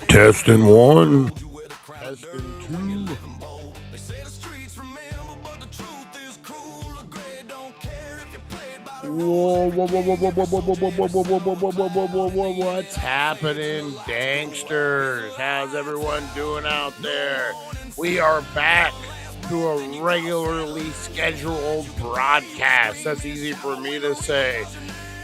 Testing one. Testing two. What's happening, Danksters? How's everyone doing out there? We are back to a regularly scheduled broadcast. That's easy for me to say.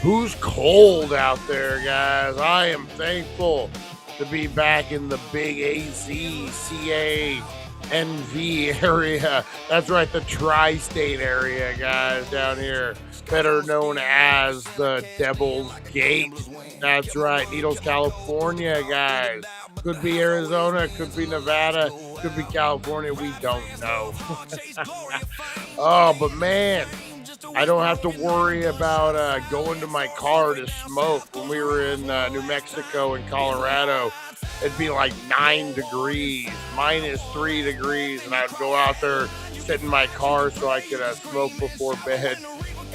Who's cold out there, guys? I am thankful to be back in the big AC, CA, NV area. That's right, the tri-state area, guys, down here. Better known as the Devil's Gate. That's right, Needles, California, guys. Could be Arizona, could be Nevada, could be California. We don't know. Oh, but man, I don't have to worry about going to my car to smoke. When we were in New Mexico and Colorado, it'd be like 9 degrees, -3 degrees, and I'd go out there, sit in my car so I could smoke before bed.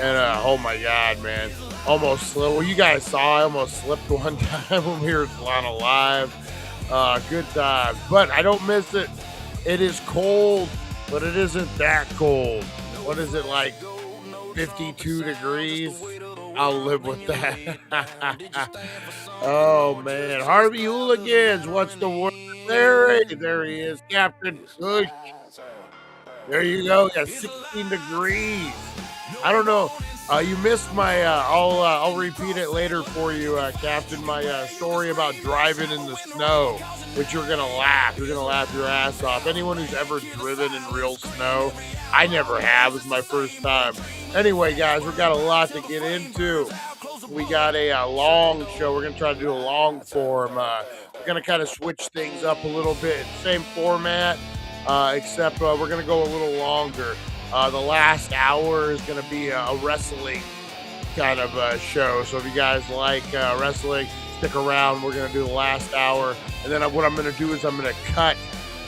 And oh my God, man, almost slipped. Well, you guys saw I almost slipped one time when we were on a live. Good time, but I don't miss it. It is cold, but it isn't that cold. What is it, like 52 degrees? I'll live with that. Oh man, Harvey Hooligans, what's the word? There he is, Captain Kush. There you go. Yeah, 16 degrees. I don't know. You missed my. I'll repeat it later for you, Captain. My story about driving in the snow, which you're gonna laugh. You're gonna laugh your ass off. Anyone who's ever driven in real snow, I never have. It's my first time. Anyway, guys, we've got a lot to get into. We got a long show. We're gonna try to do a long form. We're gonna kind of switch things up a little bit. Same format, except we're gonna go a little longer. The last hour is going to be a wrestling kind of show. So if you guys like wrestling, stick around. We're going to do the last hour. And then what I'm going to do is I'm going to cut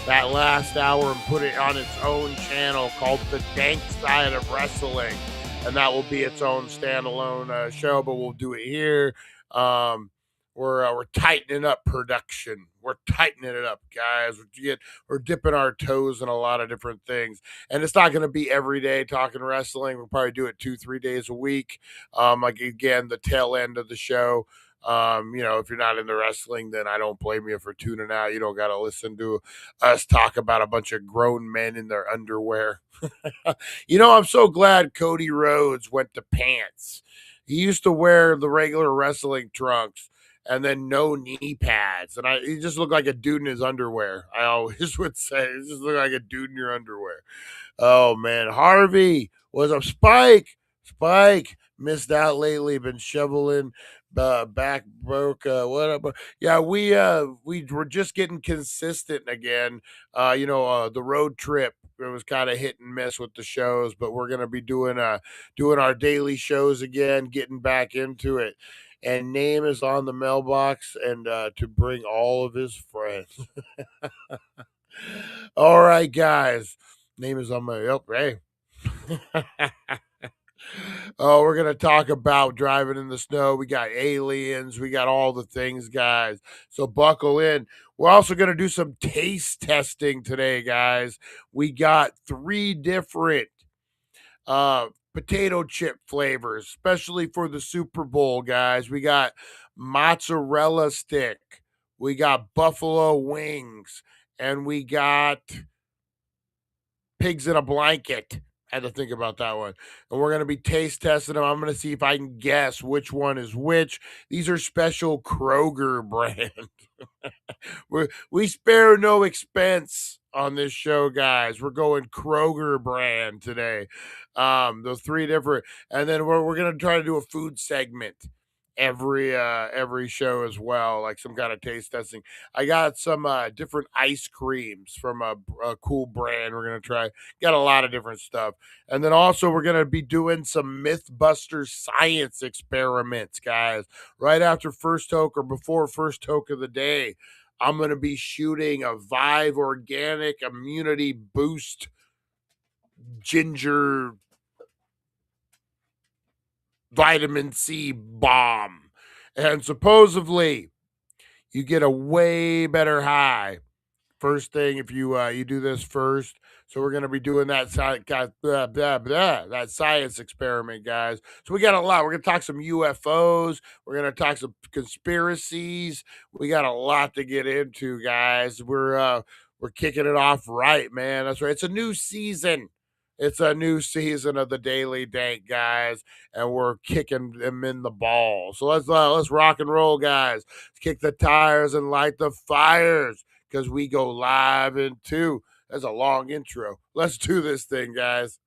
that last hour and put it on its own channel called The Dank Side of Wrestling. And that will be its own standalone show, but we'll do it here. We're tightening up production. We're tightening it up, guys. We're dipping our toes in a lot of different things, and it's not going to be every day talking wrestling. We'll probably do it 2-3 days a week. Like again, the tail end of the show. If you're not into wrestling, then I don't blame you for tuning out. You don't got to listen to us talk about a bunch of grown men in their underwear. I'm so glad Cody Rhodes went to pants. He used to wear the regular wrestling trunks and then no knee pads. And he just looked like a dude in his underwear. I always would say, he just looked like a dude in your underwear. Oh, man. Harvey, what's up? Spike, missed out lately, been shoveling, back broke, whatever. Yeah, we were just getting consistent again. The road trip, it was kind of hit and miss with the shows, but we're going to be doing our daily shows again, getting back into it. And name is on the mailbox and to bring all of his friends. All right, guys. Name is on my hey. Oh, we're going to talk about driving in the snow. We got aliens. We got all the things, guys. So buckle in. We're also going to do some taste testing today, guys. We got 3 different potato chip flavors, especially for the Super Bowl, guys. We got mozzarella stick, we got buffalo wings, and we got pigs in a blanket. I had to think about that one. And we're going to be taste testing them. I'm going to see if I can guess which one is which. These are special Kroger brand. We spare no expense on this show, guys. We're going Kroger brand today. Those 3 different, and then we're gonna try to do a food segment every show as well, like some kind of taste testing. I got some different ice creams from a cool brand. We're gonna try. Got a lot of different stuff, and then also we're gonna be doing some MythBusters science experiments, guys. Right after first toke or before first toke of the day, I'm going to be shooting a Vive Organic Immunity Boost Ginger vitamin C bomb. And supposedly you get a way better high. First thing, if you do this first, so we're gonna be doing that that science experiment, guys. So we got a lot. We're gonna talk some UFOs. We're gonna talk some conspiracies. We got a lot to get into, guys. We're kicking it off right, man. That's right. It's a new season. It's a new season of the Daily Dank, guys, and we're kicking them in the ball. So let's rock and roll, guys. Let's kick the tires and light the fires because we go live in 2. That's a long intro. Let's do this thing, guys.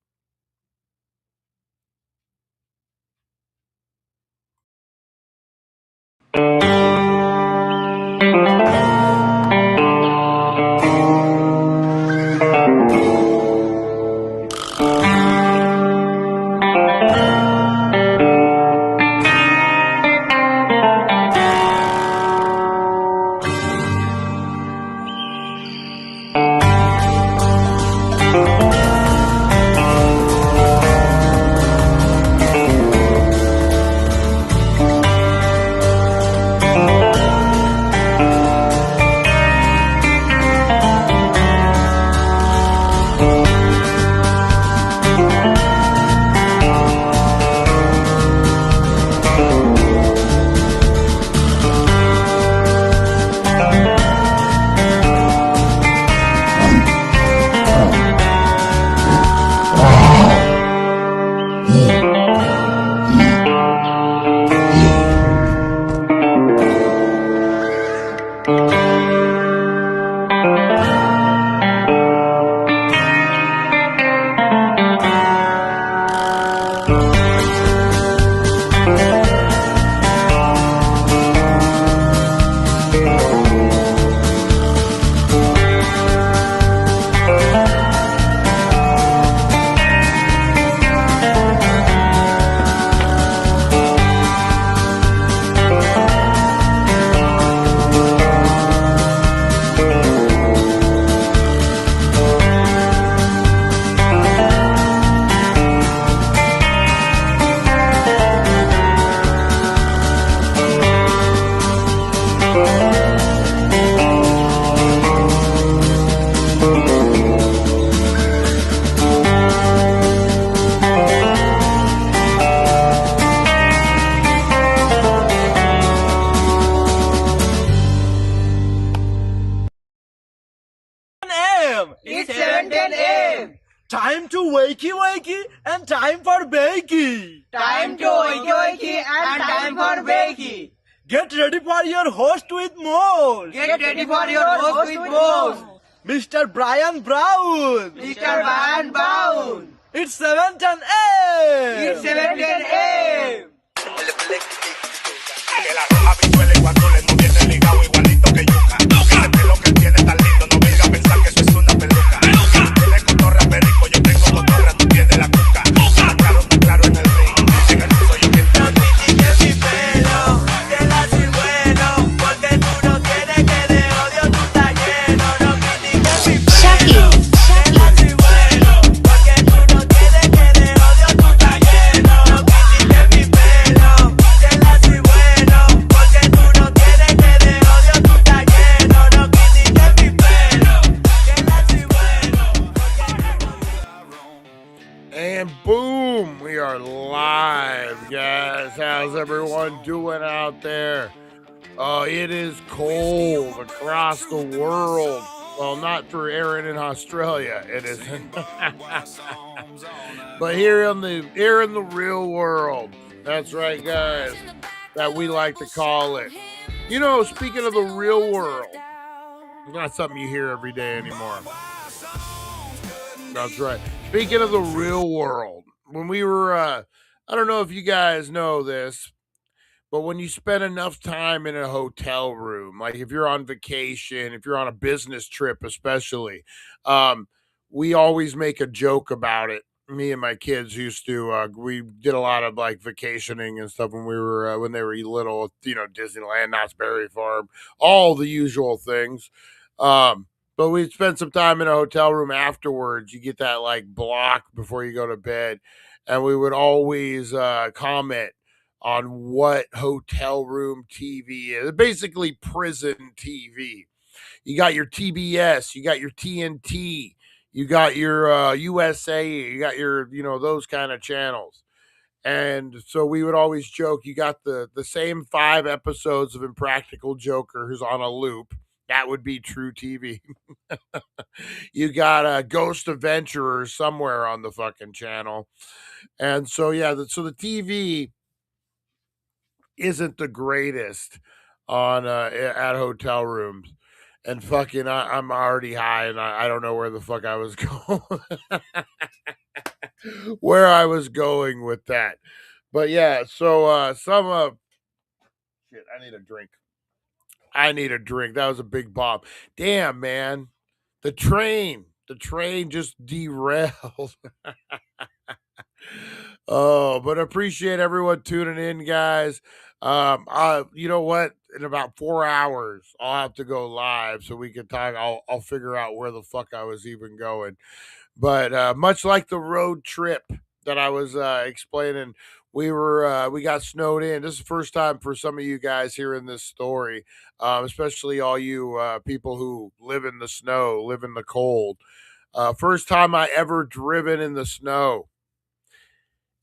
It's 7:10 a.m. Time to wakey wakey and time for bakey. Time to wakey wakey and time for bakey. Get ready for your host with more. Get ready for your host with more. Mr. Brian Brown. Mr. Brian Brown. It's 7:10 a.m. It's 7:10 a.m. Que la roja bichuela y guandules no viene ligado igualito que yuca. Ese pelo que tiene tan lindo, no venga a pensar que eso es una peluca. Tiene cotorra perico, yo tengo cotorra, tú tienes la cuca. Está claro en el ring, en el piso yo tengo. No critiques mi pelo, que la soy bueno, porque tú no tienes que de odio tú estás lleno. No critiques mi pelo, que la soy bueno, porque tú no tienes que de odio tú estás lleno. No critiques mi pelo, que la soy bueno, porque tú no tienes que de odio tú estás lleno. No critiques mi pelo, que la soy bueno, And boom, we are live, guys. How's everyone doing out there? It is cold across the world. Well, not for Aaron in Australia. It isn't. But here in the real world. That's right, guys. That we like to call it. You know, speaking of the real world, it's not something you hear every day anymore. That's right. Speaking of the real world, when we were, I don't know if you guys know this, but when you spend enough time in a hotel room, like if you're on vacation, if you're on a business trip, especially, um, we always make a joke about it. Me and my kids used to, we did a lot of like vacationing and stuff when they were little, Disneyland, Knott's Berry Farm, all the usual things. But we'd spend some time in a hotel room afterwards. You get that like block before you go to bed. And we would always comment on what hotel room TV is. Basically prison TV. You got your TBS, you got your TNT, you got your USA, you got your, those kind of channels. And so we would always joke, you got the same 5 episodes of Impractical Jokers on a loop. That would be true TV. You got a Ghost Adventurers somewhere on the fucking channel. And so, yeah, so the TV isn't the greatest on at hotel rooms. And fucking, I'm already high, and I don't know where the fuck I was going, where I was going with that. But yeah, so shit, I need a drink. That was a big bomb. Damn, man, the train just derailed. Oh, but appreciate everyone tuning in, guys. You know what? In about 4 hours, I'll have to go live so we can talk. I'll figure out where the fuck I was even going. But much like the road trip that I was explaining, we got snowed in. This is the first time for some of you guys hearing this story, especially all you people who live in the snow, live in the cold. First time I ever driven in the snow.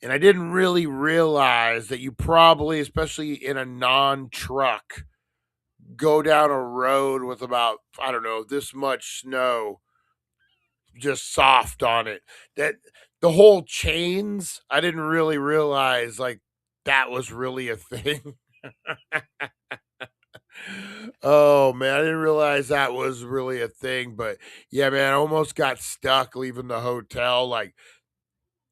And I didn't really realize that you probably, especially in a non-truck, go down a road with about, I don't know, this much snow just soft on it. That the whole chains, I didn't really realize like that was really a thing. Oh man, I didn't realize that was really a thing. But yeah, man, I almost got stuck leaving the hotel. Like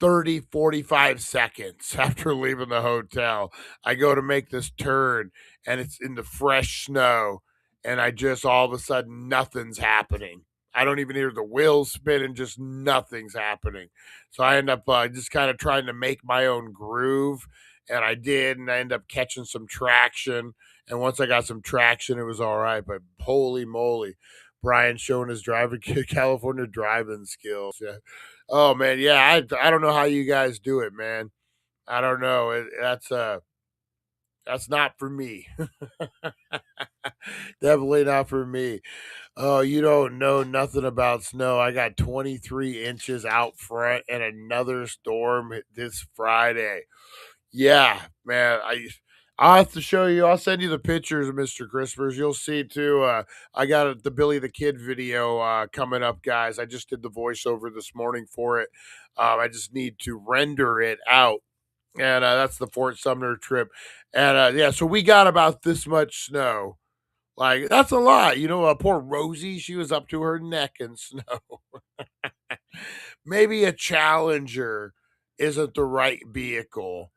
30, 45 seconds after leaving the hotel, I go to make this turn and it's in the fresh snow. And I just all of a sudden, nothing's happening. I don't even hear the wheels spinning, just nothing's happening. So I end up just kind of trying to make my own groove. And I did. And I end up catching some traction. And once I got some traction, it was all right. But holy moly, Brian showing his California driving skills. Yeah. Oh man, yeah, I don't know how you guys do it, man. I don't know. That's not for me. Definitely not for me. Oh, you don't know nothing about snow. I got 23 inches out front and another storm this Friday. Yeah, man. I'll have to show you. I'll send you the pictures of Mr. Crispers. You'll see too. I got the Billy the Kid video coming up, guys. I just did the voiceover this morning for it. I just need to render it out. And that's the Fort Sumner trip. And yeah, so we got about this much snow. Like, that's a lot. Poor Rosie, she was up to her neck in snow. Maybe a Challenger isn't the right vehicle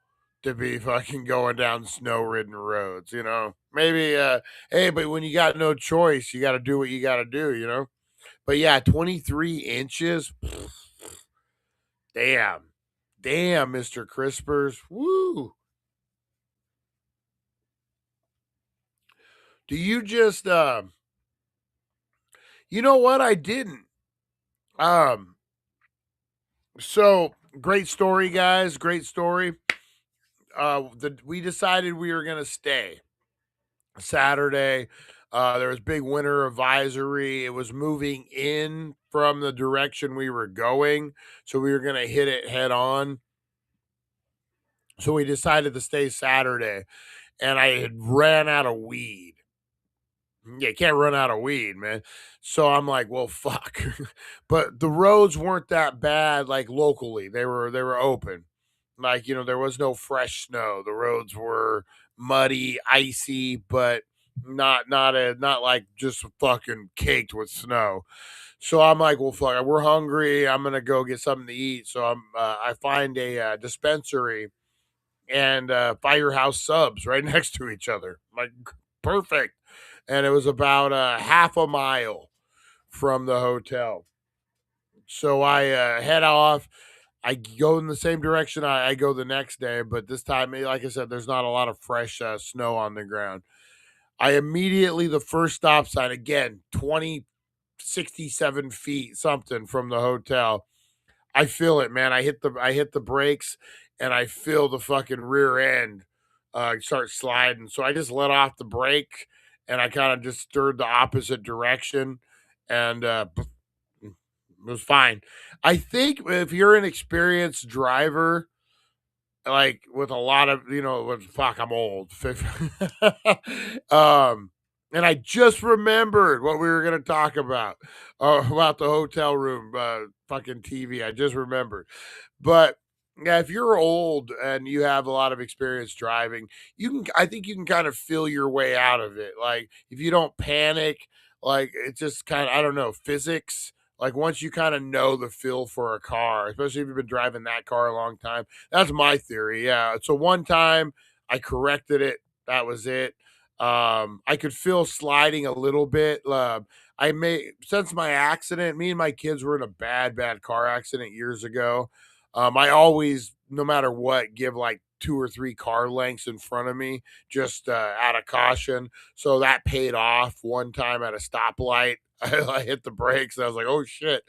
to be fucking going down snow-ridden roads, Maybe, hey, but when you got no choice, you got to do what you got to do. But yeah, 23 inches. Damn, Mr. Crispers. Woo. Do you just, you know what? I didn't. So great story, guys. Great story. We decided we were gonna stay Saturday. There was big winter advisory. It was moving in from the direction we were going, so we were gonna hit it head on. So we decided to stay Saturday, and I had ran out of weed. Yeah, you can't run out of weed, man. So I'm like, well, fuck. But the roads weren't that bad, like locally. They were open. Like, there was no fresh snow. The roads were muddy, icy, but not like just fucking caked with snow. So I'm like, well, fuck, we're hungry. I'm gonna go get something to eat. So I find a dispensary and Firehouse Subs right next to each other. I'm like, perfect. And it was about half a mile from the hotel. So I head off. I go in the same direction I go the next day, but this time, like I said, there's not a lot of fresh snow on the ground. I immediately, the first stop sign, again, 67 feet something from the hotel. I feel it, man. I hit the brakes and I feel the fucking rear end start sliding. So I just let off the brake and I kind of just stirred the opposite direction, and it was fine. I think if you're an experienced driver, like with a lot of, fuck, I'm old. And I just remembered what we were going to talk about the hotel room, fucking TV. I just remembered. But yeah, if you're old and you have a lot of experience driving, I think you can kind of feel your way out of it. Like if you don't panic, like it's just kind of, I don't know, physics. Like once you kind of know the feel for a car, especially if you've been driving that car a long time. That's my theory. Yeah. So one time I corrected it. That was it. I could feel sliding a little bit. Since my accident, me and my kids were in a bad car accident years ago. I always, no matter what, give like 2 or 3 car lengths in front of me, just out of caution. So that paid off one time at a stoplight. I hit the brakes and I was like, oh shit.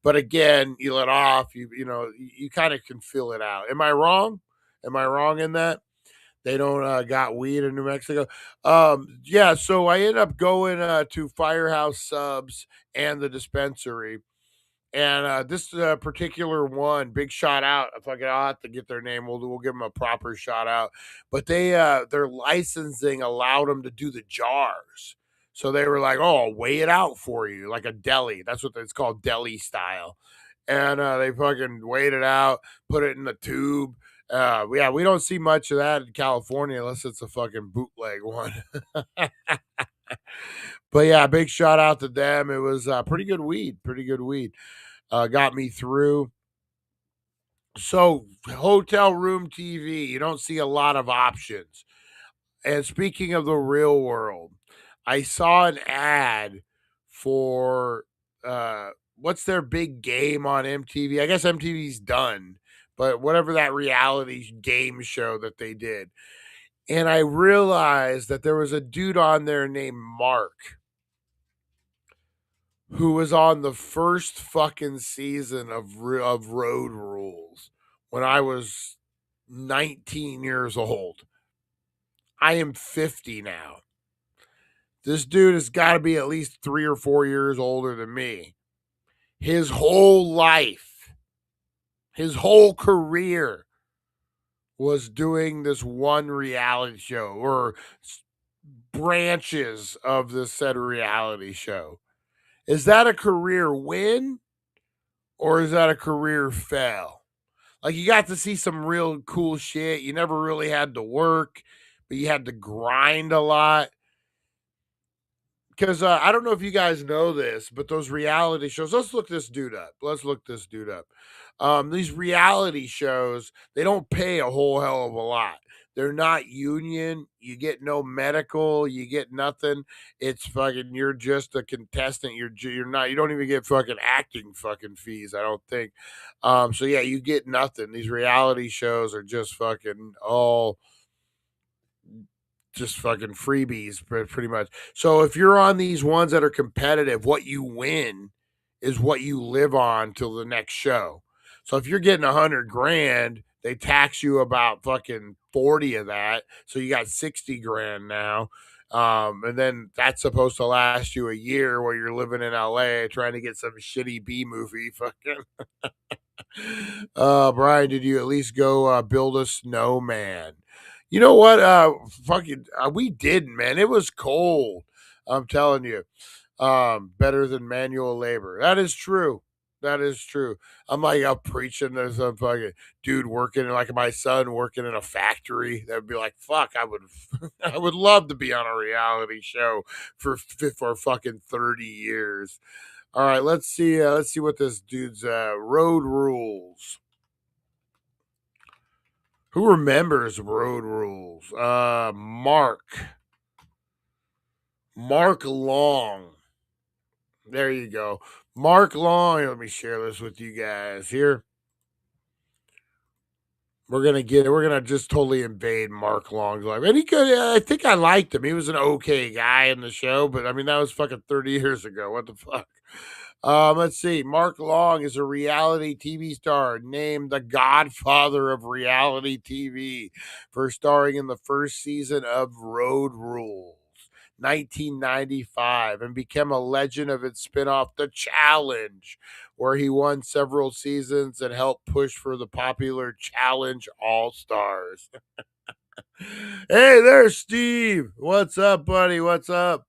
But again, you let off, you kind of can feel it out. Am I wrong? Am I wrong in that? They don't got weed in New Mexico. Yeah, so I ended up going to Firehouse Subs and the dispensary. And this particular one, big shout out. If I'll have to get their name, we'll give them a proper shout out. But their licensing allowed them to do the jars. So they were like, "Oh, I'll weigh it out for you, like a deli." That's what it's called, deli style. And they fucking weighed it out, put it in the tube. Yeah, we don't see much of that in California unless it's a fucking bootleg one. But yeah, big shout out to them. It was pretty good weed. Pretty good weed. Got me through. So, hotel room TV, you don't see a lot of options. And speaking of the real world, I saw an ad for what's their big game on MTV? I guess MTV's done, but whatever that reality game show that they did. And I realized that there was a dude on there named Mark who was on the first fucking season of Road Rules when I was 19 years old. I am 50 now. This dude has got to be at least 3 or 4 years older than me. His whole life, his whole career was doing this one reality show or branches of the said reality show. Is that a career win or is that a career fail? Like you got to see some real cool shit. You never really had to work, but you had to grind a lot. Because I don't know if you guys know this, but those reality shows, let's look this dude up. These reality shows, they don't pay a whole hell of a lot. They're not union. You get no medical. You get nothing. It's fucking, you're just a contestant. You're not, you don't even get fucking acting fucking fees, I don't think. So yeah, you get nothing. These reality shows are just fucking all just fucking freebies pretty much. So if you're on these ones that are competitive, what you win is what you live on till the next show. So if you're getting 100 grand, they tax you about fucking 40 of that. So you got 60 grand now. And then that's supposed to last you a year while you're living in LA trying to get some shitty B movie. Fucking. Brian, did you at least go build a snowman? You know what? We didn't, man. It was cold. I'm telling you. Better than manual labor. That is true. That is true. I'm like up preaching to some fucking dude working, like my son working in a factory. That would be like, fuck, I would, I would love to be on a reality show for fucking 30 years. All right, let's see what this dude's Road Rules. Who remembers Road Rules? Mark Long. There you go. Mark Long. Let me share this with you guys here. We're gonna just totally invade Mark Long's life. And he could, I think I liked him. He was an okay guy in the show, but I mean, that was fucking 30 years ago. What the fuck? Let's see. Mark Long is a reality TV star named the Godfather of reality TV for starring in the first season of Road Rules, 1995, and became a legend of its spinoff, The Challenge, where he won several seasons and helped push for the popular Challenge All Stars. Hey there, Steve. What's up, buddy? What's up?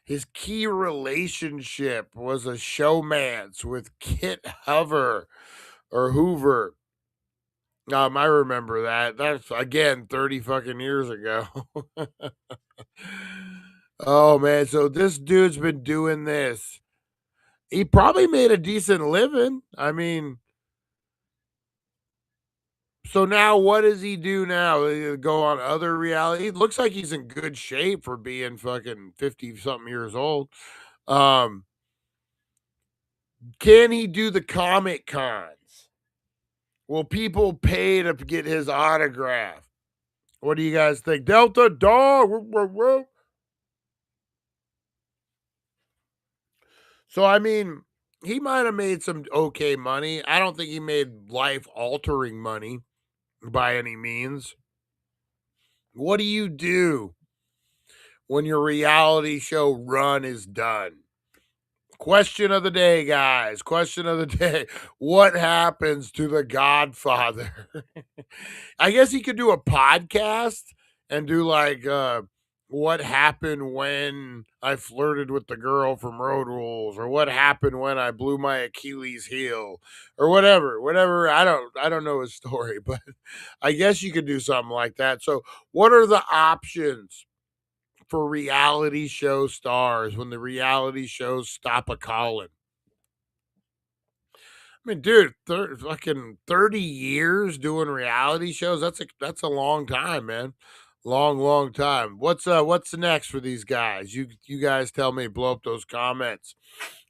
His key relationship was a showmance with Kit Hoover or Hoover. I remember that. That's again 30 fucking years ago. Oh man, so this dude's been doing this. He probably made a decent living. I mean, so now what does he do now? Go on other reality? It looks like he's in good shape for being fucking 50 something years old. Can he do the Comic Cons? Will people pay to get his autograph? What do you guys think? Delta Dog. So I mean, he might have made some okay money. I don't think he made life-altering money by any means. What do you do when your reality show run is done? Question of the day, guys. Question of the day. What happens to the Godfather? I guess he could do a podcast and do like what happened when I flirted with the girl from Road Rules, or what happened when I blew my Achilles heel, or whatever. I don't know his story, but I guess you could do something like that. So what are the options for reality show stars when the reality shows stop a calling? I mean, dude, fucking 30 years doing reality shows. That's a long time, man. Long time. What's next for these guys? You guys tell me, blow up those comments.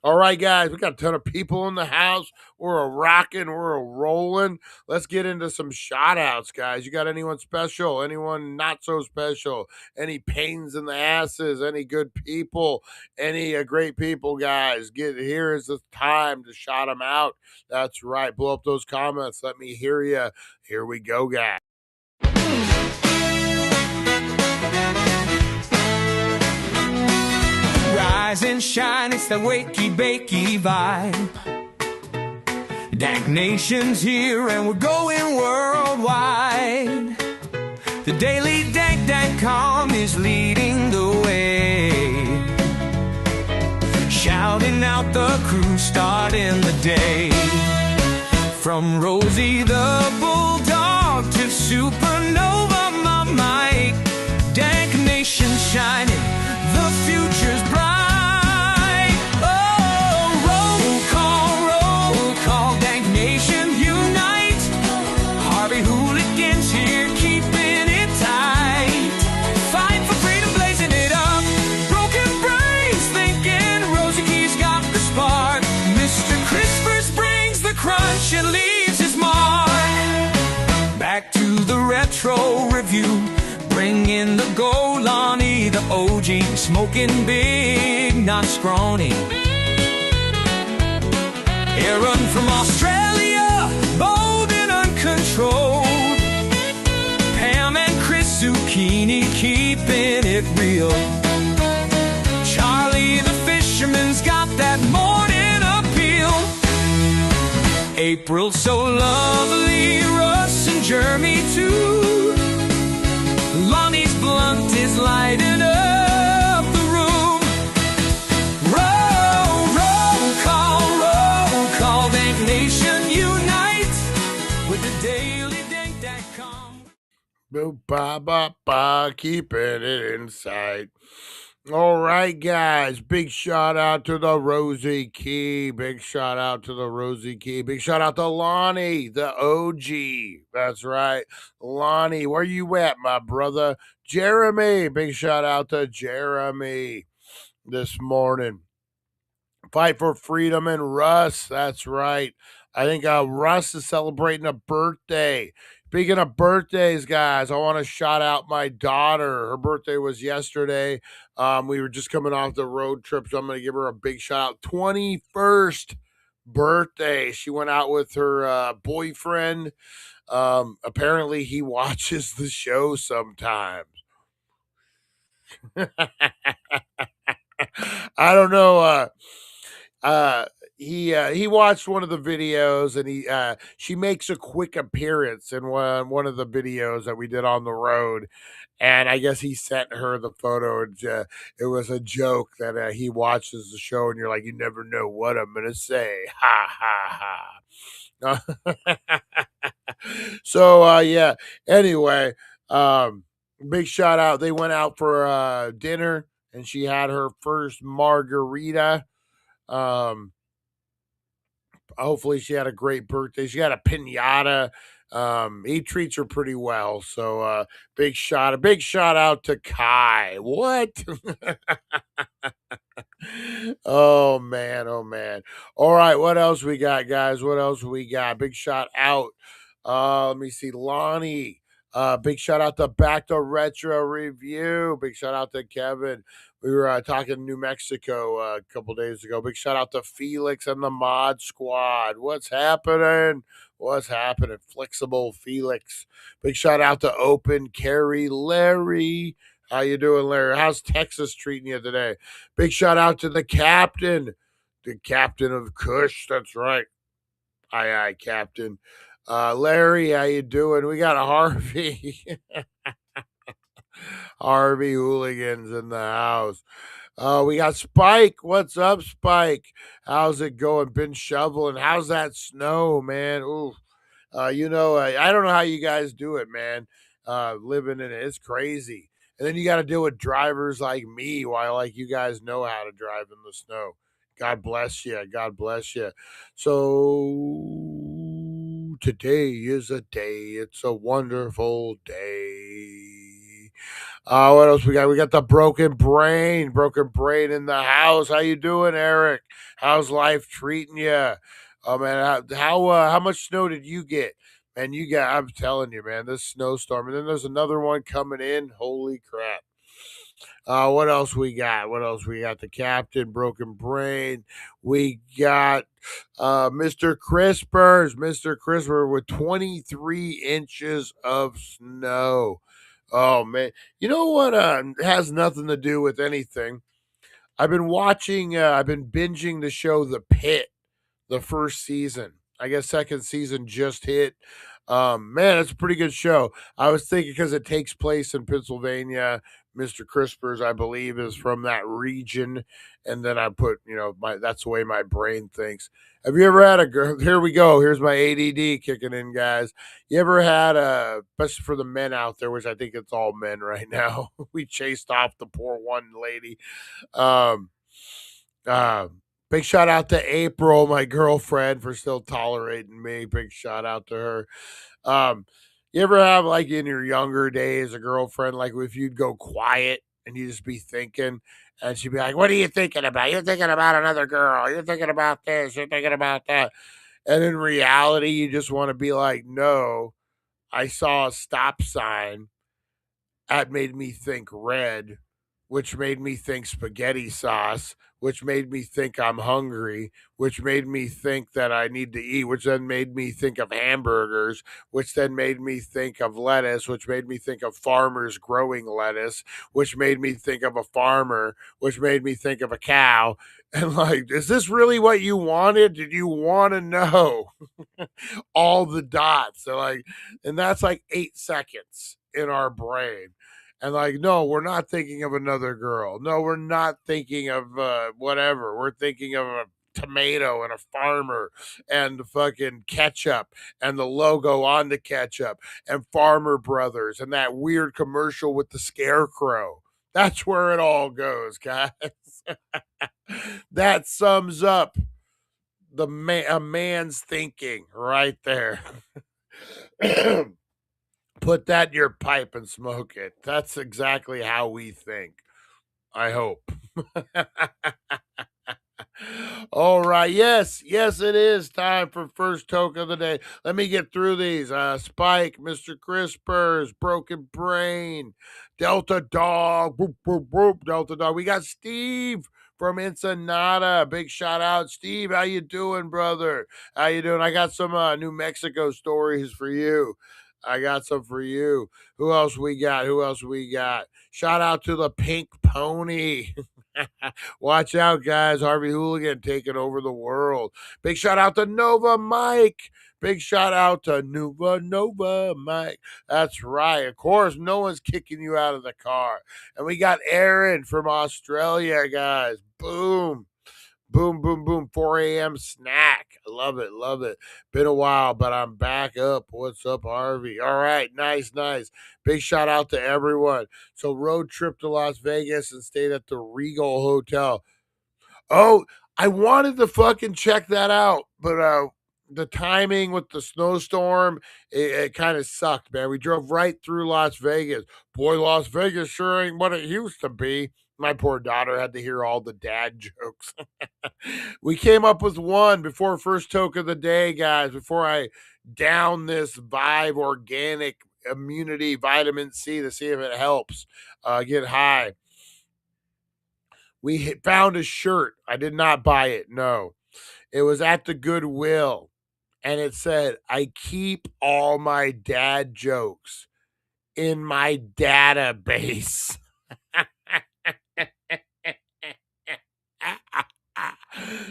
All right, guys, we got a ton of people in the house. We're a rocking, we're a rolling. Let's get into some shout outs, guys. You got anyone special? Anyone not so special? Any pains in the asses? Any good people? Any great people, guys? Here is the time to shout them out. That's right. Blow up those comments. Let me hear you. Here we go, guys. Rise and shine, it's the wakey bakey vibe. Dank Nation's here and we're going worldwide. The daily dank.com is leading the way, shouting out the crew, starting the day. From Rosie the Bulldog to Supernova, my Mike. Dank Nation shining, the future's bright. Oh, roll call, Dank Nation unite. Harvey hooligans here, keeping it tight. Fight for freedom, blazing it up. Broken brains thinking Rosie Key's got the spark. Mr. Crispers brings the crunch and leaves his mark. Back to the retro review, bring in the Golani, the OG, smoking big, not scrawny. Aaron from Australia, bold and uncontrolled. Pam and Chris Zucchini, keeping it real. Charlie the fisherman's got that morning appeal. April so lovely, Russ and Jeremy too. Lonnie's blunt is lighting up the room. Roll call, Dank Nation unite with the daily dank.com. Boop, ba, ba, ba, keeping it inside. All right, guys. Big shout out to the Rosie Key. Big shout out to the Rosie Key. Big shout out to Lonnie, the OG. That's right. Lonnie, where you at, my brother? Jeremy. Big shout out to Jeremy this morning. Fight for Freedom and Russ. That's right. I think Russ is celebrating a birthday. Speaking of birthdays, guys, I want to shout out my daughter. Her birthday was yesterday. We were just coming off the road trip, so I'm going to give her a big shout out. 21st birthday. She went out with her boyfriend. Apparently, he watches the show sometimes. I don't know. He watched one of the videos, and she makes a quick appearance in one of the videos that we did on the road, and I guess he sent her the photo, and it was a joke that he watches the show, and you're like, you never know what I'm gonna say, ha ha ha. So yeah. Anyway, big shout out. They went out for dinner, and she had her first margarita. Hopefully she had a great birthday. She had a pinata. He treats her pretty well. So big shout out to Kai. What? Oh man, oh man. All right, what else we got, guys? What else we got? Big shout out. Let me see, Lonnie. Big shout out to Back to Retro Review. Big shout out to Kevin. We were talking New Mexico a couple days ago. Big shout out to Felix and the Mod Squad. What's happening? What's happening? Flexible Felix. Big shout out to Open Carry Larry. How you doing, Larry? How's Texas treating you today? Big shout out to the captain of Kush. That's right. Aye, Captain. Larry, how you doing? We got a Harvey. Harvey Hooligans in the house. We got Spike. What's up, Spike? How's it going? Been shoveling. How's that snow, man? Ooh. I don't know how you guys do it, man. Living in it. It's crazy. And then you got to deal with drivers like me while like you guys know how to drive in the snow. God bless you. God bless you. So today is a day. It's a wonderful day. What else we got? We got the broken brain in the house. How you doing, Eric? How's life treating you? Oh man, how much snow did you get? Man, I'm telling you, man, this snowstorm, and then there's another one coming in. Holy crap! What else we got? What else we got? The captain, broken brain. We got Mr. Mr. Crisper with 23 inches of snow. Oh man, you know what? Has nothing to do with anything. I've been binging the show The Pit, the first season. I guess second season just hit. Man, it's a pretty good show. I was thinking because it takes place in Pennsylvania. Mr. Crispers, I believe, is from that region, and then I put, that's the way my brain thinks. Have you ever had a girl? Here we go. Here's my ADD kicking in, guys. You ever had especially for the men out there, which I think it's all men right now. We chased off the poor one lady. Um, uh, Big shout out to April, my girlfriend, for still tolerating me. Big shout out to her. Um, you ever have like in your younger days a girlfriend, like if you'd go quiet and you just be thinking, and she'd be like, "What are you thinking about? You're thinking about another girl. You're thinking about this. You're thinking about that." And in reality, you just want to be like, "No, I saw a stop sign that made me think red, which made me think spaghetti sauce, which made me think I'm hungry, which made me think that I need to eat, which then made me think of hamburgers, which then made me think of lettuce, which made me think of farmers growing lettuce, which made me think of a farmer, which made me think of a cow." And like, is this really what you wanted? Did you want to know all the dots? So like, and that's like 8 seconds in our brain. And like, no, we're not thinking of another girl. No, we're not thinking of whatever. We're thinking of a tomato and a farmer and the fucking ketchup and the logo on the ketchup and Farmer Brothers and that weird commercial with the scarecrow. That's where it all goes, guys. That sums up a man's thinking right there. Put that in your pipe and smoke it. That's exactly how we think. I hope. All right. Yes, it is time for first toke of the day. Let me get through these. Spike, Mr. Crispers, Broken Brain, Delta Dog, boop, boop, boop, Delta Dog. We got Steve from Ensenada. Big shout out, Steve. How you doing, brother? How you doing? I got some New Mexico stories for you. I got some for you. Who else we got? Shout out to the Pink Pony. Watch out, guys. Harvey Hooligan taking over the world. Big shout out to Nova Mike. Big shout out to Nova Mike. That's right. Of course, no one's kicking you out of the car. And we got Aaron from Australia, guys. Boom. Boom, boom, boom. 4 a.m. snack. I love it. Love it. Been a while, but I'm back up. What's up, Harvey? All right. Nice. Big shout out to everyone. So, road trip to Las Vegas and stayed at the Regal Hotel. Oh, I wanted to fucking check that out, but the timing with the snowstorm, it kind of sucked, man. We drove right through Las Vegas. Boy, Las Vegas sure ain't what it used to be. My poor daughter had to hear all the dad jokes. We came up with one before first toke of the day, guys, before I down this Vive organic immunity vitamin C to see if it helps get high. We found a shirt. I did not buy it. No, it was at the Goodwill. And it said, I keep all my dad jokes in my database.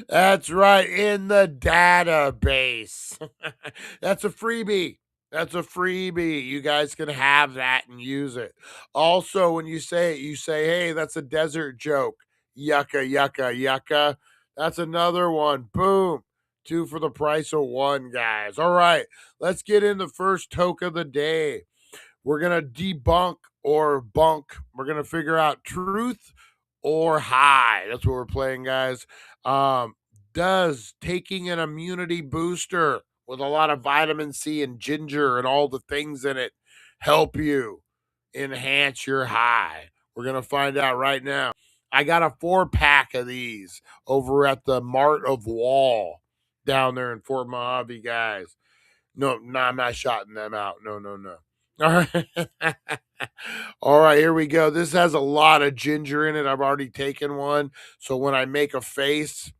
That's right, in the database. That's a freebie. You guys can have that and use it. Also, when you say it, you say, hey, that's a desert joke. Yucca, yucca, yucca. That's another one. Boom. 2 for the price of 1, guys. All right, let's get in the first toke of the day. We're going to debunk or bunk. We're going to figure out truth or high. That's what we're playing, guys. Does taking an immunity booster with a lot of vitamin C and ginger and all the things in it help you enhance your high? We're going to find out right now. I got a 4-pack of these over at the Mart of Wall down there in Fort Mojave, guys. No, I'm not shouting them out. No. All right. All right, here we go. This has a lot of ginger in it. I've already taken one. So when I make a face,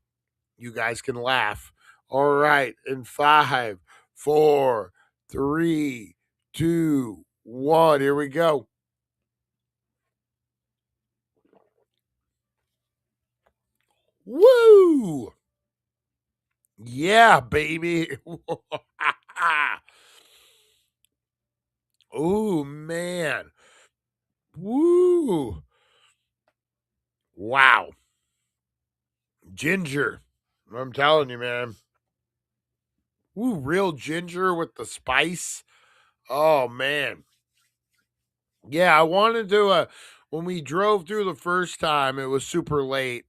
you guys can laugh. All right. In 5, 4, 3, 2, 1. Here we go. Woo! Yeah, baby. Oh, man. Woo. Wow. Ginger. I'm telling you, man. Ooh, real ginger with the spice. Oh, man. Yeah, I wanted to, when we drove through the first time, it was super late.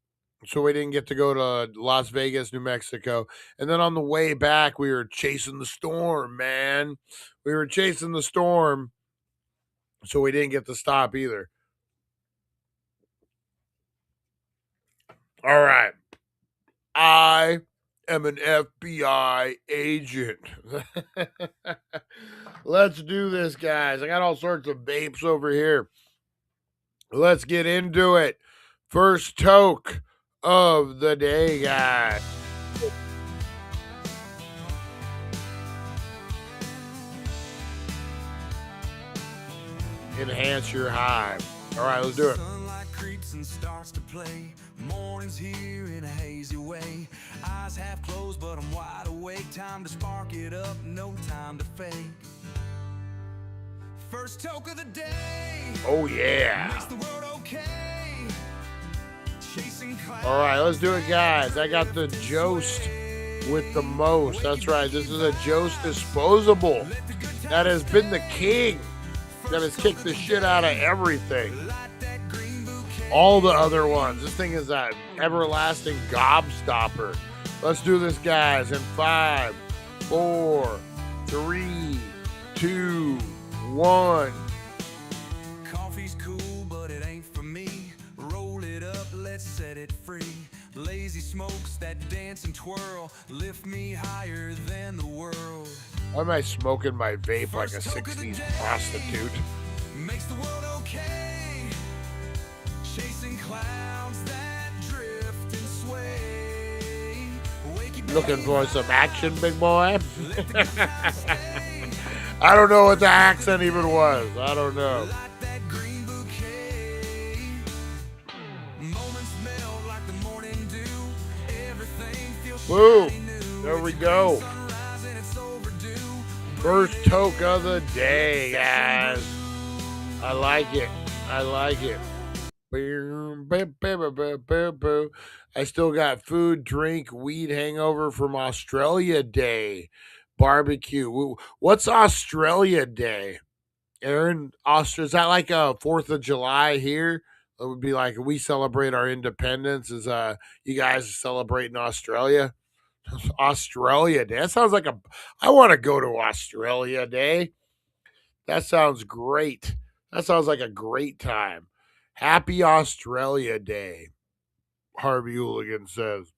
So we didn't get to go to Las Vegas, New Mexico. And then on the way back, we were chasing the storm, man. We were chasing the storm. So we didn't get to stop either. All right. I am an FBI agent. Let's do this, guys. I got all sorts of vapes over here. Let's get into it. First toke of the day, guys. Enhance your high. All right, let's do it. Sunlight creeps and starts to play. Morning's here in a hazy way. Eyes half closed, but I'm wide awake. Time to spark it up, no time to fake. First toke of the day. Oh, yeah. Makes the world okay. Chasing clouds. All right, let's do it, guys. I got the Jost with the most. That's right. This is a Jost disposable that has been the king, that has kicked the shit out of everything. All the other ones. This thing is an everlasting gobstopper. Let's do this, guys. In 5, 4, 3, 2, 1. Coffee's cool, but it ain't for me. Roll it up, let's set it free. Lazy smokes that dance and twirl, lift me higher than the world. Why am I smoking my vape like a 60s prostitute? Makes the world okay. Chasing clouds that drift and sway. Looking for some action, big boy? I don't know what the accent even was. I don't know. Boom. There we go. First toke of the day, guys. I like it. I like it. I still got food, drink, weed hangover from Australia Day. Barbecue. What's Australia Day? Aaron, is that like a 4th of July here? It would be like we celebrate our independence. Is you guys celebrating Australia? Australia Day. That sounds like I want to go to Australia Day. That sounds great. That sounds like a great time. Happy Australia Day, Harvey Hooligan says.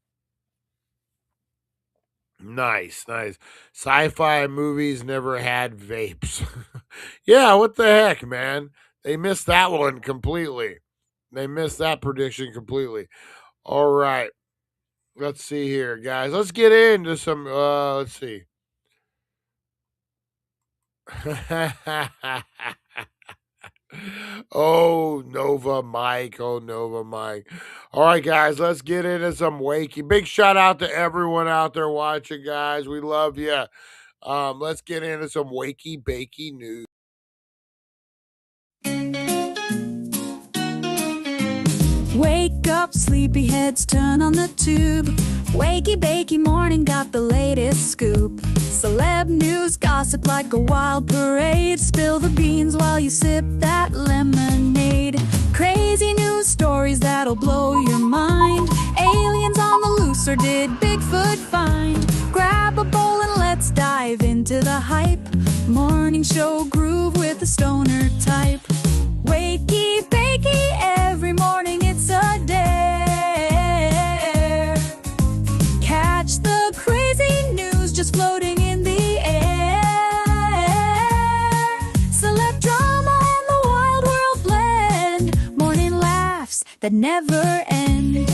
Nice, nice. Sci-fi movies never had vapes. Yeah, what the heck, man? They missed that one completely. They missed that prediction completely. All right. Let's see here, guys. Let's get into some let's see. Oh, Nova Mike. Oh, Nova Mike. All right, guys, let's get into some Wakey. Big shout out to everyone out there watching, guys. We love you. Let's get into some Wakey Bakey news. Wake up, sleepyheads, turn on the tube. Wakey Bakey Morning got the latest scoop. Celeb news, gossip like a wild parade. Spill the beans while you sip that lemonade. Crazy news stories that'll blow your mind. Aliens on the loose, or did Bigfoot find? Grab a bowl and let's dive into the hype. Morning show groove with the stoner type. Wakey Bakey, every morning it's a dare. Catch the crazy news just floating in the air. Celeb drama and the wild world blend. Morning laughs that never end.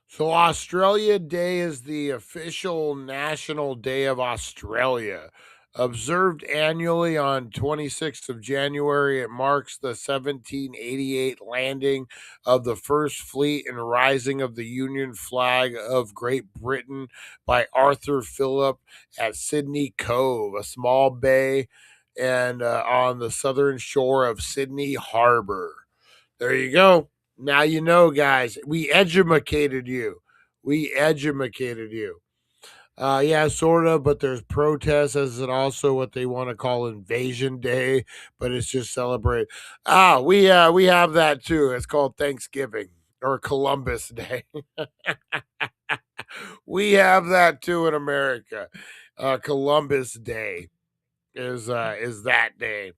So Australia Day is the official National Day of Australia. Observed annually on 26th of January, it marks the 1788 landing of the First Fleet and rising of the Union flag of Great Britain by Arthur Phillip at Sydney Cove, a small bay and on the southern shore of Sydney Harbor. There you go. Now you know, guys. We educated you. We educated you. Yeah, sort of, but there's protests as and also what they want to call Invasion Day, but it's just celebrate. We have that too. It's called Thanksgiving or Columbus Day. We have that too in America. Columbus Day is that day.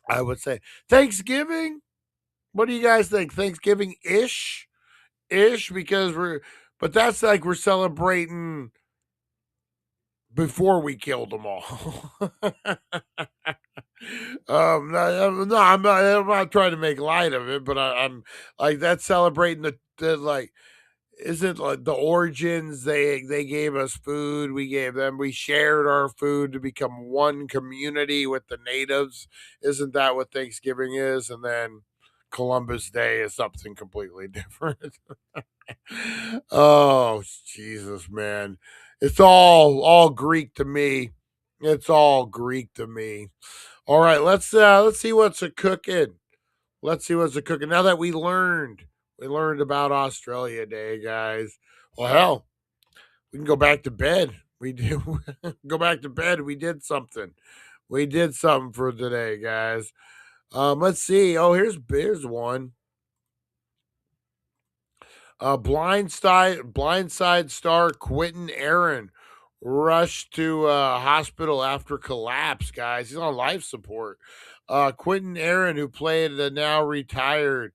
I would say Thanksgiving. What do you guys think? Thanksgiving ish, because but that's like we're celebrating before we killed them all. No, I'm not trying to make light of it, but I'm like that's celebrating the like. Isn't like the origins? They gave us food. We gave them. We shared our food to become one community with the natives. Isn't that what Thanksgiving is? And then Columbus Day is something completely different. Oh, Jesus, man. It's all Greek to me. It's all Greek to me. All right, let's see what's a cooking. Let's see what's a cooking. Now that we learned about Australia Day, guys. Well, hell, we can go back to bed. We do go back to bed. We did something. We did something for today, guys. Let's see. Oh, here's one. Blindside star Quentin Aaron rushed to hospital after collapse, guys. He's on life support. Quentin Aaron, who played the now retired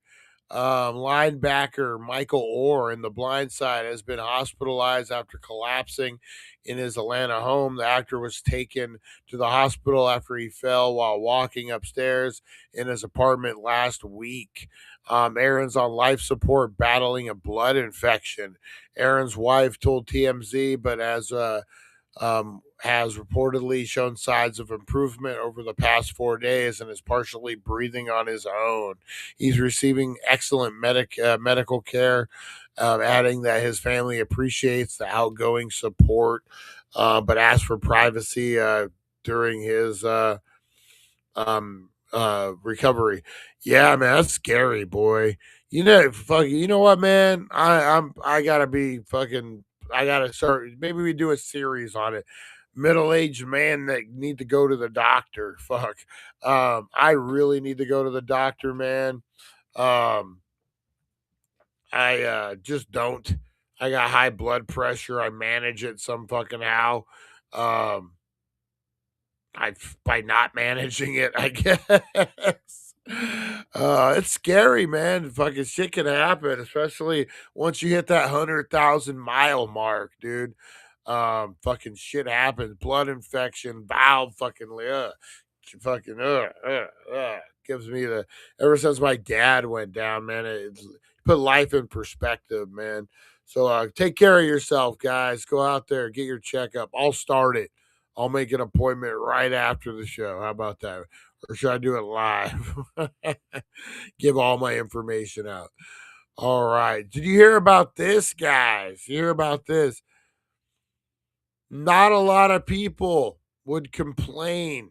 linebacker Michael Orr in The Blind Side, has been hospitalized after collapsing in his Atlanta home. The actor was taken to the hospital after he fell while walking upstairs in his apartment last week. Aaron's on life support battling a blood infection. Aaron's wife told TMZ, but has reportedly shown signs of improvement over the past 4 days and is partially breathing on his own. He's receiving excellent medical care, adding that his family appreciates the outgoing support, but asks for privacy during his recovery. Yeah, man, that's scary, boy. You know what, man? I gotta be fucking. I gotta start. Maybe we do a series on it. Middle-aged man that need to go to the doctor. Fuck. I really need to go to the doctor, man. Um, I just don't. I got high blood pressure. I manage it some fucking how. Um, I by not managing it, I guess. It's scary, man. Fucking shit can happen, especially once you hit that 100,000 mile mark, dude. Fucking shit happens. Blood infection, valve, fucking gives me the. Ever since my dad went down, man, it's put life in perspective, man. So take care of yourself, guys. Go out there, get your checkup. I'll start it. I'll make an appointment right after the show. How about that? Or should I do it live? Give all my information out. All right. Did you hear about this, guys? You hear about this? Not a lot of people would complain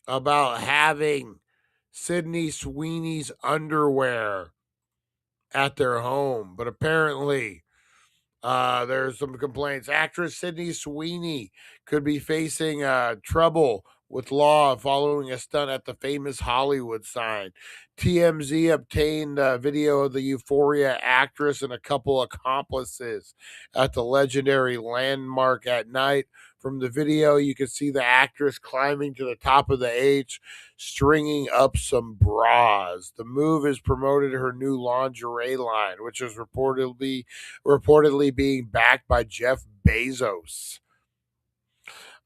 about having Sydney Sweeney's underwear at their home, but apparently there's some complaints. Actress Sydney Sweeney could be facing trouble with law following a stunt at the famous Hollywood sign. TMZ obtained video of the Euphoria actress and a couple accomplices at the legendary landmark at night. From the video, you can see the actress climbing to the top of the H, stringing up some bras. The move is promoted her new lingerie line, which is reportedly being backed by Jeff Bezos.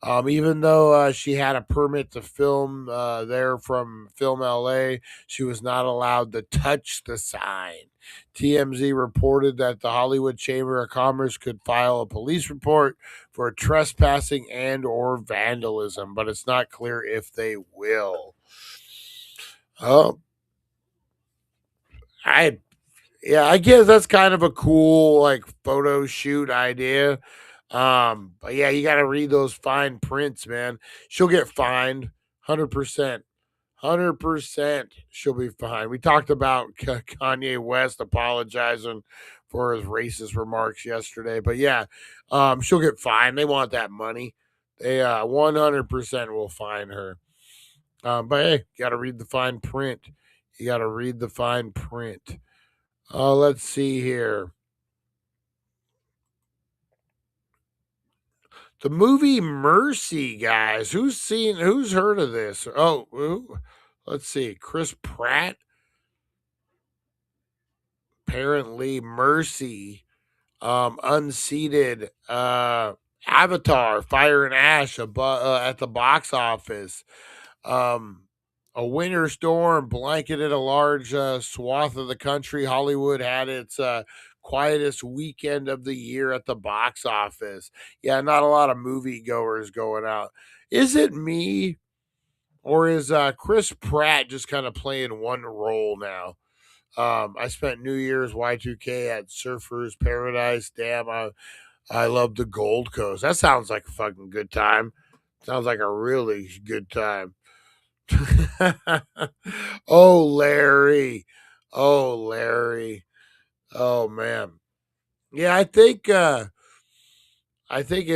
Even though she had a permit to film there from Film LA, she was not allowed to touch the sign. TMZ reported that the Hollywood Chamber of Commerce could file a police report for trespassing and or vandalism, but it's not clear if they will. Oh, I guess that's kind of a cool like photo shoot idea. But yeah, you got to read those fine prints, man. She'll get fined 100%. 100% she'll be fine. We talked about Kanye West apologizing for his racist remarks yesterday, but yeah, she'll get fined. They want that money. They 100% will fine her. But hey, you got to read the fine print. You got to read the fine print. Let's see here. The movie Mercy, guys. Who's heard of this? Let's see. Chris Pratt. Apparently, Mercy, unseated Avatar, Fire and Ash at the box office. A winter storm blanketed a large swath of the country. Hollywood had its quietest weekend of the year at the box office. Yeah, not a lot of moviegoers going out. Is it me, or is Chris Pratt just kind of playing one role now? I spent New Year's Y2K at Surfers Paradise. Damn, I love the Gold Coast. That sounds like a fucking good time. Sounds like a really good time. Oh, Larry. Oh, Larry. Oh, man. Yeah, I think it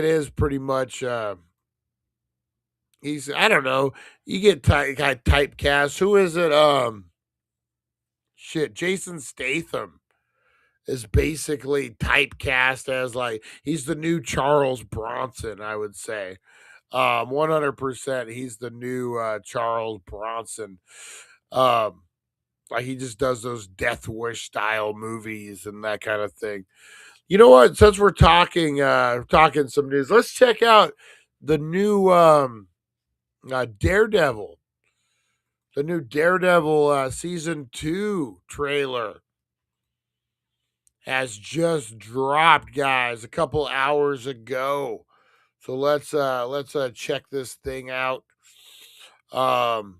is pretty much I don't know. You get typecast. Who is it? Shit, Jason Statham is basically typecast as like he's the new Charles Bronson, I would say. 100%, he's the new Charles Bronson. Like he just does those Death Wish style movies and that kind of thing. You know what? Since we're talking some news, let's check out the new Daredevil. The new Daredevil season 2 trailer has just dropped, guys, a couple hours ago. So let's check this thing out. I'm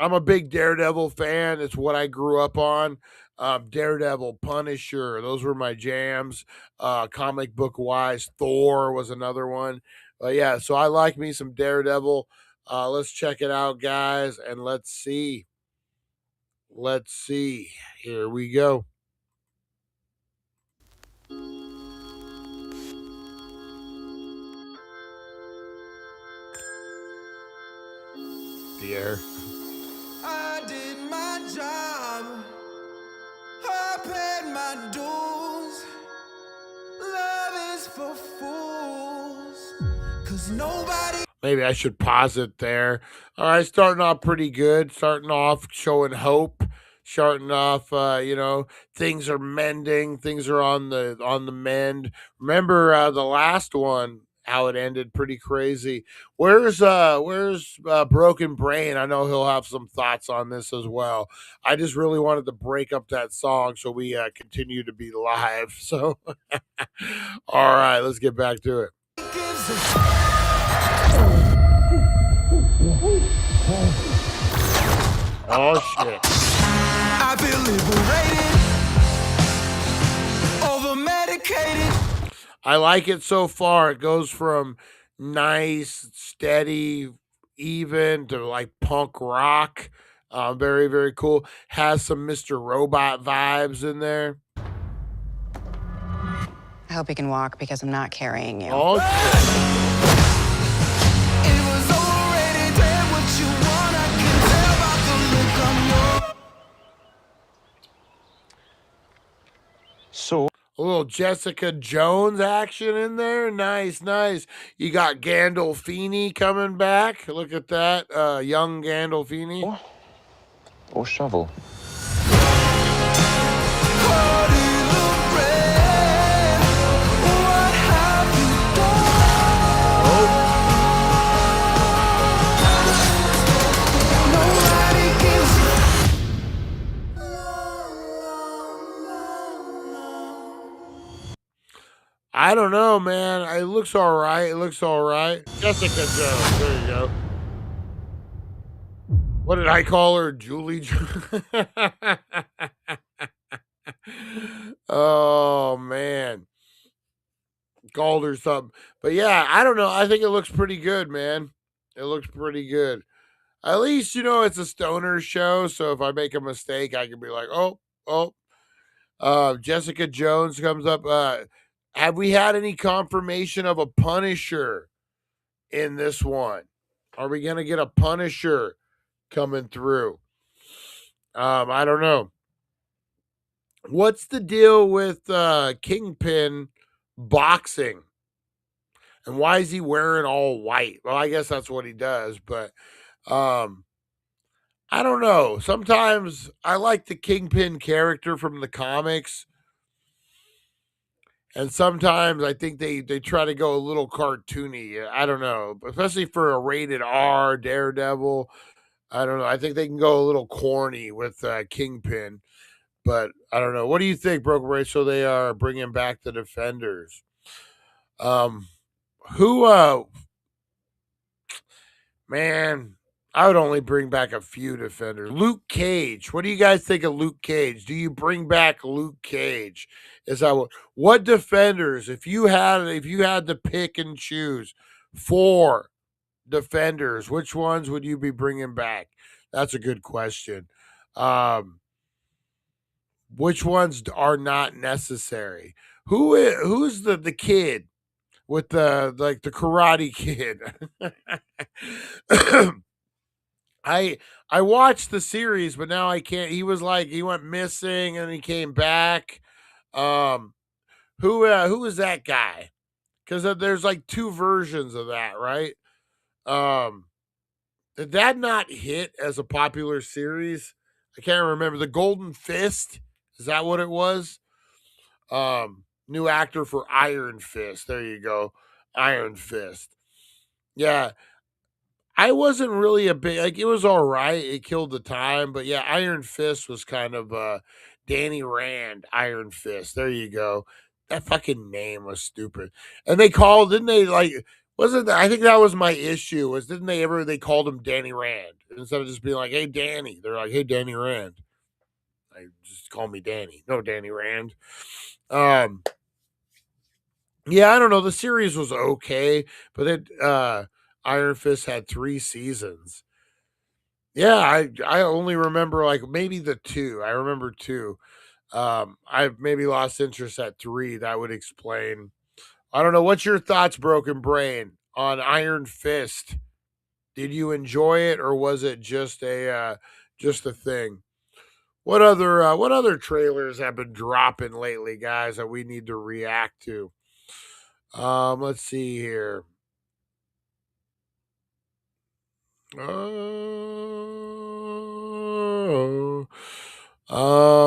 a big Daredevil fan. It's what I grew up on. Daredevil, Punisher, those were my jams. Comic book wise, Thor was another one. Yeah, so I like me some Daredevil. Let's check it out, guys, and let's see. Let's see. Here we go. The air. I did my job. I paid my dues. Love is for fools. 'Cause nobody. Maybe I should pause it there. All right, starting off pretty good. Starting off showing hope. Starting off, things are mending. Things are on the mend. Remember the last one, how it ended, pretty crazy. Where's Broken Brain? I know he'll have some thoughts on this as well. I just really wanted to break up that song so we continue to be live. So, all right, let's get back to it. Oh shit. I feel liberated, over medicated. I like it so far. It goes from nice, steady, even to like punk rock. Very, very cool. Has some Mr. Robot vibes in there. I hope you can walk because I'm not carrying you. Oh shit. It was already there, what you want, I can tell by the look on your. So a little Jessica Jones action in there. Nice, nice. You got Gandolfini coming back. Look at that. Young Gandolfini. Or shovel. I don't know, man. It looks all right. It looks all right. Jessica Jones. There you go. What did I call her? Julie Jones. Oh, man. Called her something. But yeah, I don't know. I think it looks pretty good, man. It looks pretty good. At least, it's a stoner show. So if I make a mistake, I can be like, oh. Jessica Jones comes up. Have we had any confirmation of a Punisher in this one? Are we going to get a Punisher coming through? I don't know. What's the deal with Kingpin boxing? And why is he wearing all white? Well, I guess that's what he does, but I don't know. Sometimes I like the Kingpin character from the comics. And sometimes I think they try to go a little cartoony. I don't know, especially for a rated R Daredevil. I don't know. I think they can go a little corny with Kingpin, but I don't know. What do you think, Broken Ray? So they are bringing back the Defenders. Man, I would only bring back a few Defenders. Luke Cage. What do you guys think of Luke Cage? Do you bring back Luke Cage? Is that what Defenders? If you had to pick and choose 4 Defenders, which ones would you be bringing back? That's a good question. Which ones are not necessary? Who's the kid with the Karate Kid? I watched the series, but now I can't. He went missing and he came back. Who is that guy? Because there's like two versions of that, right? Did that not hit as a popular series? I can't remember. The Golden Fist, is that what it was? New actor for Iron Fist. There you go. Iron Fist. Yeah. I wasn't really a big, like, it was all right. It killed the time, but yeah, Iron Fist was kind of Danny Rand, Iron Fist. There you go. That fucking name was stupid. And didn't they, like, wasn't that, I think that was my issue, was they called him Danny Rand instead of just being like, hey, Danny. They're like, hey, Danny Rand. I just call me Danny. No, Danny Rand. Yeah, I don't know. The series was okay, but Iron Fist had 3 seasons. Yeah, I only remember like maybe the 2. I remember 2. I maybe lost interest at 3. That would explain. I don't know. What's your thoughts, Broken Brain, on Iron Fist? Did you enjoy it, or was it just a thing? What other trailers have been dropping lately, guys, that we need to react to? Let's see here.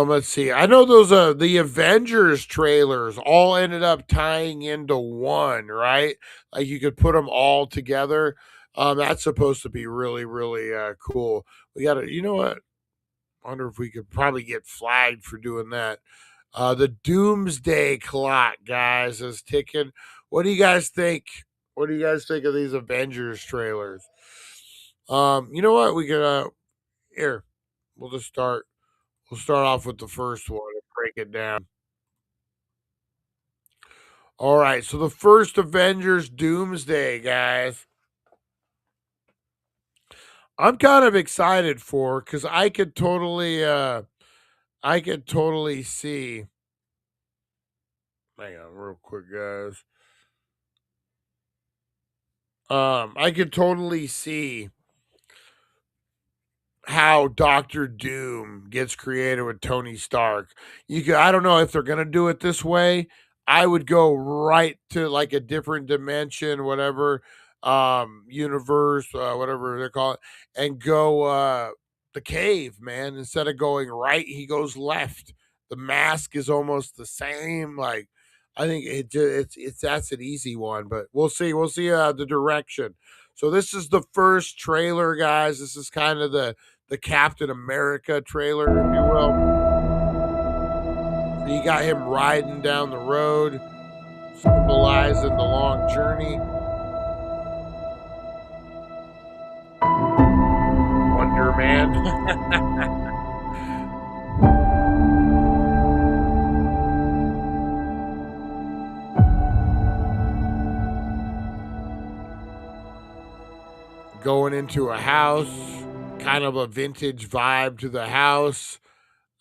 Let's see. I know those the Avengers trailers all ended up tying into one, right? Like you could put them all together. That's supposed to be really, really cool. We gotta, you know what? I wonder if we could probably get flagged for doing that. The Doomsday Clock, guys, is ticking. What do you guys think? What do you guys think of these Avengers trailers? You know what? We could here. We'll start off with the first one and break it down. All right, so the first Avengers Doomsday, guys. I'm kind of excited for, because I could totally see. Hang on real quick, guys. I could totally see how Doctor Doom gets created with Tony Stark. I don't know if they're gonna do it this way. I would go right to like a different dimension, whatever, universe, whatever they call it, and go the cave, man. Instead of going right, he goes left. The mask is almost the same. Like, I think it's that's an easy one, but we'll see. We'll see the direction. So this is the first trailer, guys. This is kind of the Captain America trailer, if you will. So you got him riding down the road, symbolizing the long journey. Wonder Man. Going into a house, kind of a vintage vibe to the house.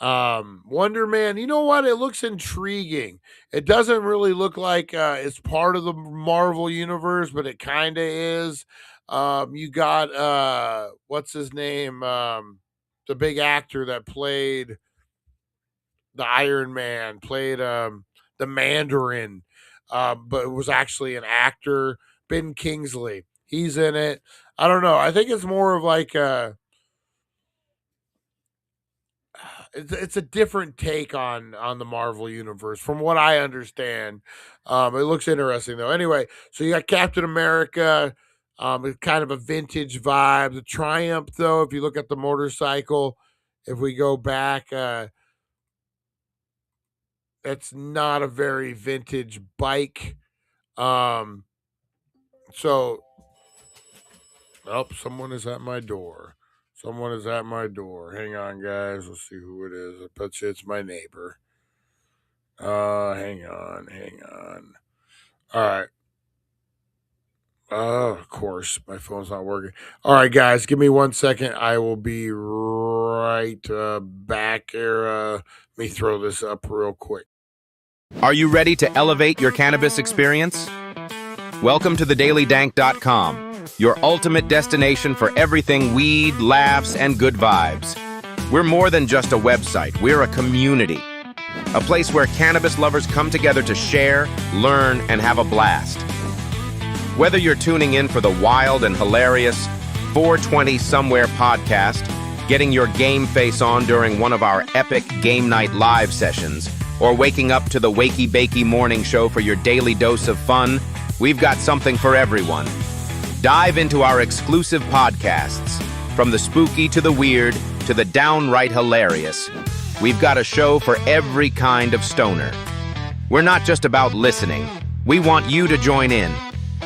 Wonder Man, you know what? It looks intriguing. It doesn't really look like it's part of the Marvel universe, but it kind of is. You got what's his name? The big actor that played the Iron Man, played the Mandarin, but it was actually an actor, Ben Kingsley. He's in it. I don't know. I think it's more of like it's a different take on the Marvel universe, from what I understand. It looks interesting though. Anyway, so you got Captain America. It's kind of a vintage vibe. The Triumph, though, if you look at the motorcycle, if we go back, that's not a very vintage bike. So, someone is at my door. Someone is at my door. Hang on, guys. Let's see who it is. I bet you it's my neighbor. Hang on. All right. Of course, my phone's not working. All right, guys, give me 1 second. I will be right back here. Let me throw this up real quick. Are you ready to elevate your cannabis experience? Welcome to thedailydank.com, your ultimate destination for everything weed, laughs, and good vibes. We're more than just a website. We're a community. a place where cannabis lovers come together to share, learn, and have a blast. Whether you're tuning in for the wild and hilarious 420 Somewhere podcast, getting your game face on during one of our epic game night live sessions, or waking up to the Wakey Bakey Morning Show for your daily dose of fun, we've got something for everyone. Dive into our exclusive podcasts, from the spooky to the weird to the downright hilarious. We've got a show for every kind of stoner. We're not just about listening. We want you to join in.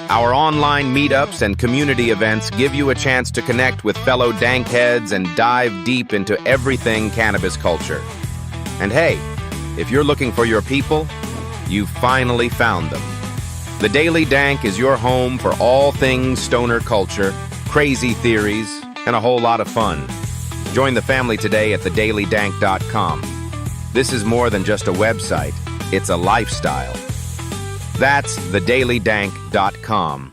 Our online meetups and community events give you a chance to connect with fellow dank heads and dive deep into everything cannabis culture. And hey, if you're looking for your people, you've finally found them. The Daily Dank is your home for all things stoner culture, crazy theories, and a whole lot of fun. Join the family today at thedailydank.com. This is more than just a website, it's a lifestyle. That's thedailydank.com.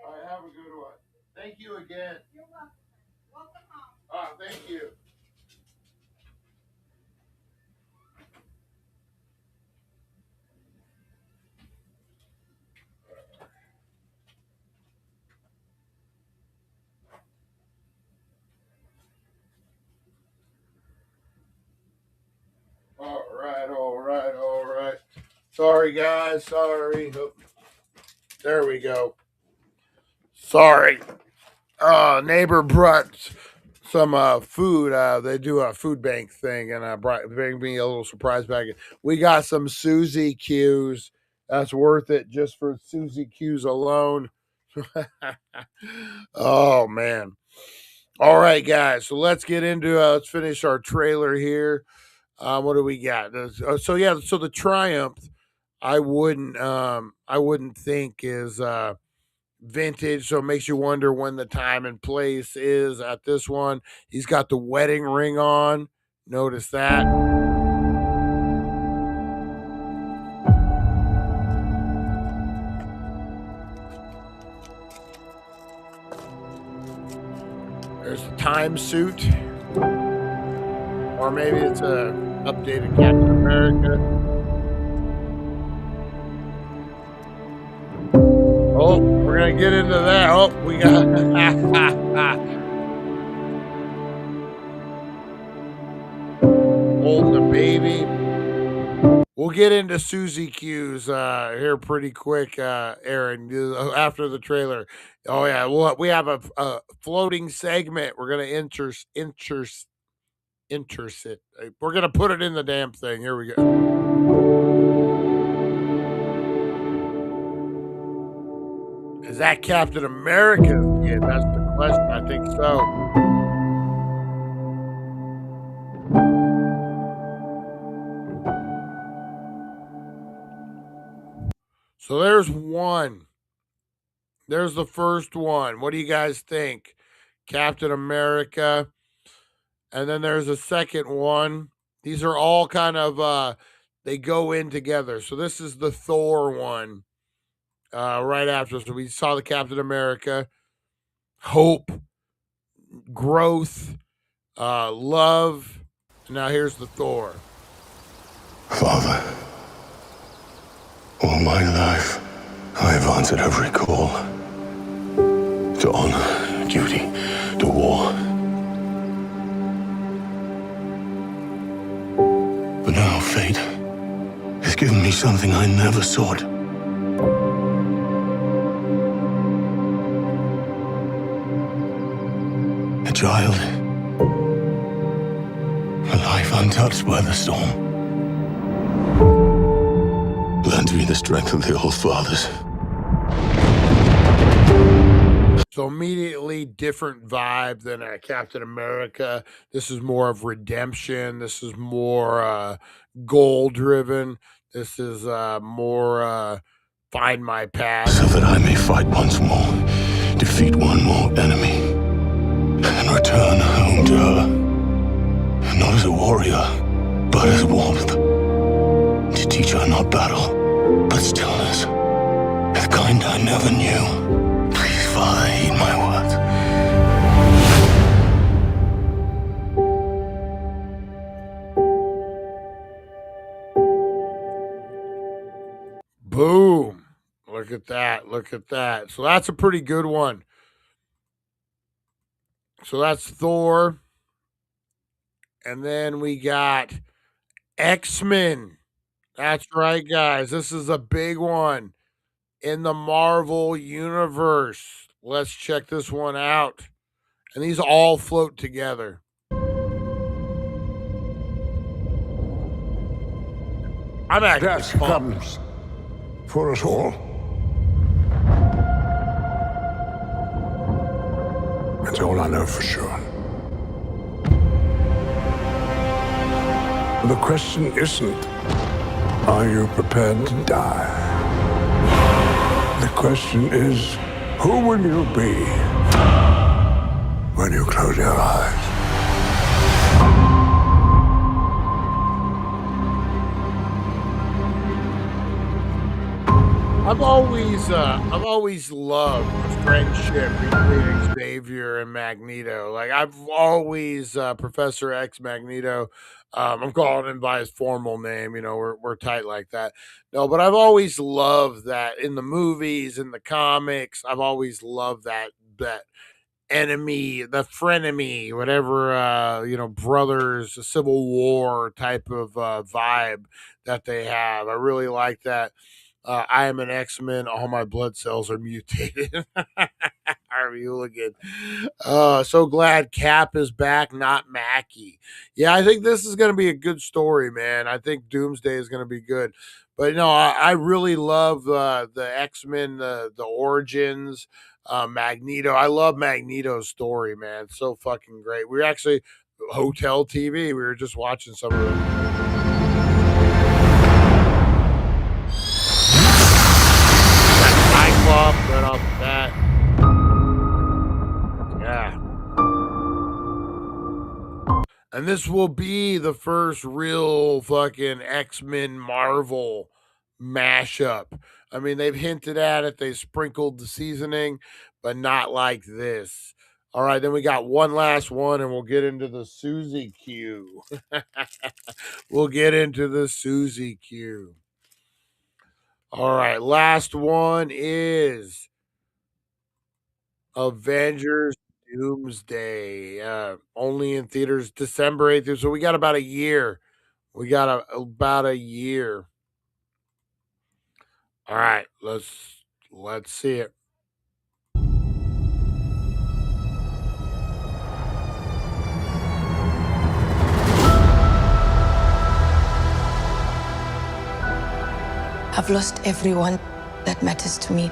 All right, have a good one. Thank you again. You're welcome. Welcome home. Thank you. All right. Sorry, guys. Sorry. Oh, there we go. Sorry. Neighbor brought some food. They do a food bank thing, and bring me a little surprise package. We got some Suzy Q's. That's worth it just for Suzy Q's alone. Oh, man. All right, guys. So let's get into let's finish our trailer here. What do we got? So the Triumph, I wouldn't think is vintage, so it makes you wonder when the time and place is at this one. He's got the wedding ring on. Notice that. There's the time suit. Or maybe it's a updated Captain America. Oh, we're going to get into that. Oh, we got... Holding the baby. We'll get into Suzy Q's here pretty quick, Aaron, after the trailer. Oh, yeah. We have a floating segment. We're going to intersit. We're going to put it in the damn thing. Here we go. Is that Captain America? Yeah, that's the question. I think so. So there's one. There's the first one. What do you guys think? Captain America. And then there's a second one. These are all kind of, they go in together. So this is the Thor one. Right after. So we saw the Captain America. Hope. Growth. Love. Now here's the Thor. Father, all my life, I have answered every call. To honor, duty, to war. But now fate has given me something I never sought. A child. A life untouched by the storm. Lend me the strength of the old fathers. So immediately different vibe than Captain America. This is more of redemption. This is more goal driven. This is more find my path. So that I may fight once more, defeat one more enemy, and return home to her. Not as a warrior, but as warmth. To teach her not battle, but stillness. The kind I never knew. Please, Father, heed my words. Boom. Look at that. Look at that. So that's a pretty good one. So that's Thor. And then we got X-Men. That's right, guys. This is a big one in the Marvel universe. Let's check this one out. And these all float together. I'm actually Death comes for us all. That's all I know for sure. The question isn't, are you prepared to die? The question is, who will you be when you close your eyes? I've always loved the friendship between Xavier and Magneto. Like I've always Professor X Magneto. I'm calling him by his formal name. You know, we're tight like that. No, but I've always loved that in the movies, in the comics. I've always loved that enemy, the frenemy, whatever brothers, Civil War type of vibe that they have. I really like that. I am an X-Men. All my blood cells are mutated. Harvey Hooligan. So glad Cap is back, not Mackie. Yeah, I think this is going to be a good story, man. I think Doomsday is going to be good. But I really love the X-Men, the origins, Magneto. I love Magneto's story, man. It's so fucking great. We were actually Hotel TV. We were just watching some of it. Right off the bat. Yeah. And this will be the first real fucking X-Men Marvel mashup. I mean, they've hinted at it, they sprinkled the seasoning, but not like this. All right, then we got one last one, and we'll get into the Susie Q. We'll get into the Susie Q. All right, last one is Avengers Doomsday. Only in theaters December 8th. So we got about a year. About a year. All right, let's see it. I've lost everyone that matters to me.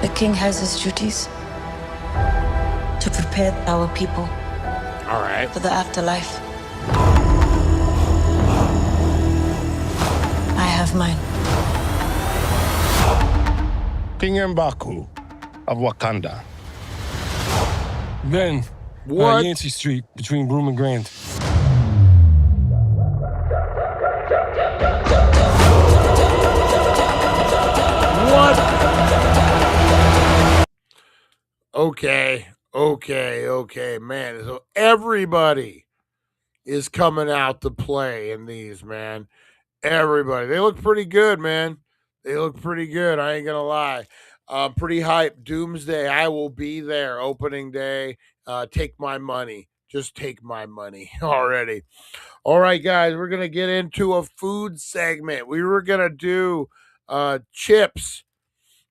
The king has his duties to prepare our people. All right. For the afterlife. I have mine. King M'Baku of Wakanda. Ben, what? Yancey Street between Broome and Grand. What? Okay, man. So everybody is coming out to play in these, man. Everybody. They look pretty good, man. They look pretty good. I ain't gonna lie. Pretty hype. Doomsday. I will be there. Opening day. Take my money. Just take my money already. All right, guys. We're gonna get into a food segment. We were gonna do chips.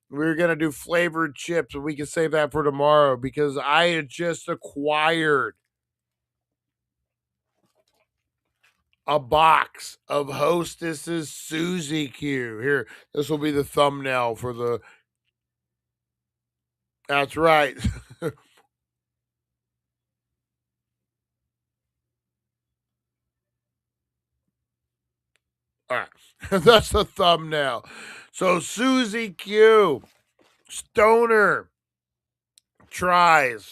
We were going to do flavored chips, and we can save that for tomorrow because I had just acquired a box of Hostess's Susie Q. Here, this will be the thumbnail for the... That's right. All right. That's the thumbnail. So Susie Q, stoner, tries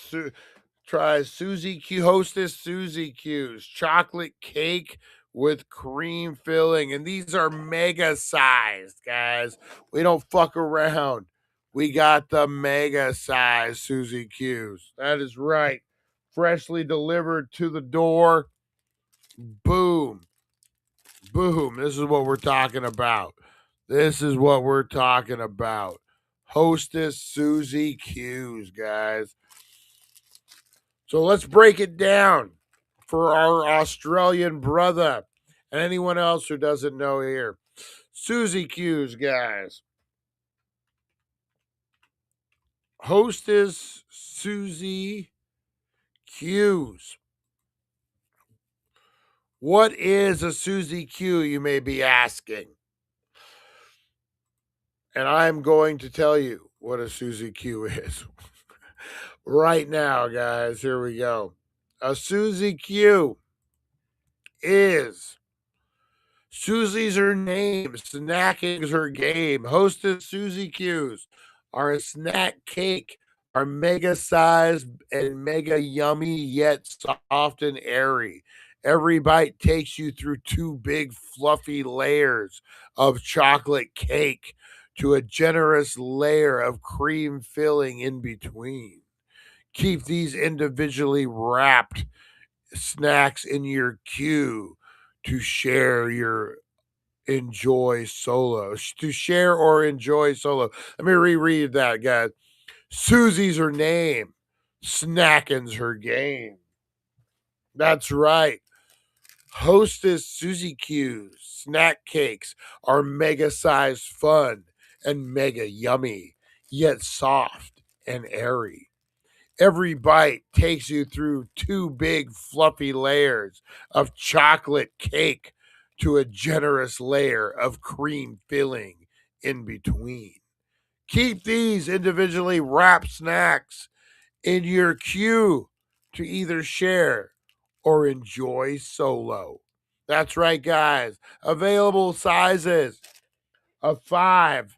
Susie Q, hostess Susie Q's chocolate cake with cream filling. And these are mega sized, guys. We don't fuck around. We got the mega size Susie Q's. That is right. Freshly delivered to the door. Boom. Boom. This is what we're talking about. This is what we're talking about. Hostess Susie Q's, guys. So let's break it down for our Australian brother and anyone else who doesn't know here. Susie Q's, guys. Hostess Susie Q's. What is a Susie Q, you may be asking? And I'm going to tell you what a Susie Q is. Right now, guys, here we go. A Susie Q is Susie's her name, snacking's her game. Hostess Susie Q's are a snack cake, are mega sized and mega yummy, yet soft and airy. Every bite takes you through two big fluffy layers of chocolate cake to a generous layer of cream filling in between. Keep these individually wrapped snacks in your queue to share your enjoy solo. To share or enjoy solo. Let me reread that, guys. Susie's her name. Snacking's her game. That's right. Hostess Susie Q's snack cakes are mega sized fun and mega yummy, yet soft and airy. Every bite takes you through two big fluffy layers of chocolate cake to a generous layer of cream filling in between. Keep these individually wrapped snacks in your queue to either share or enjoy solo. That's right, guys. Available sizes of 5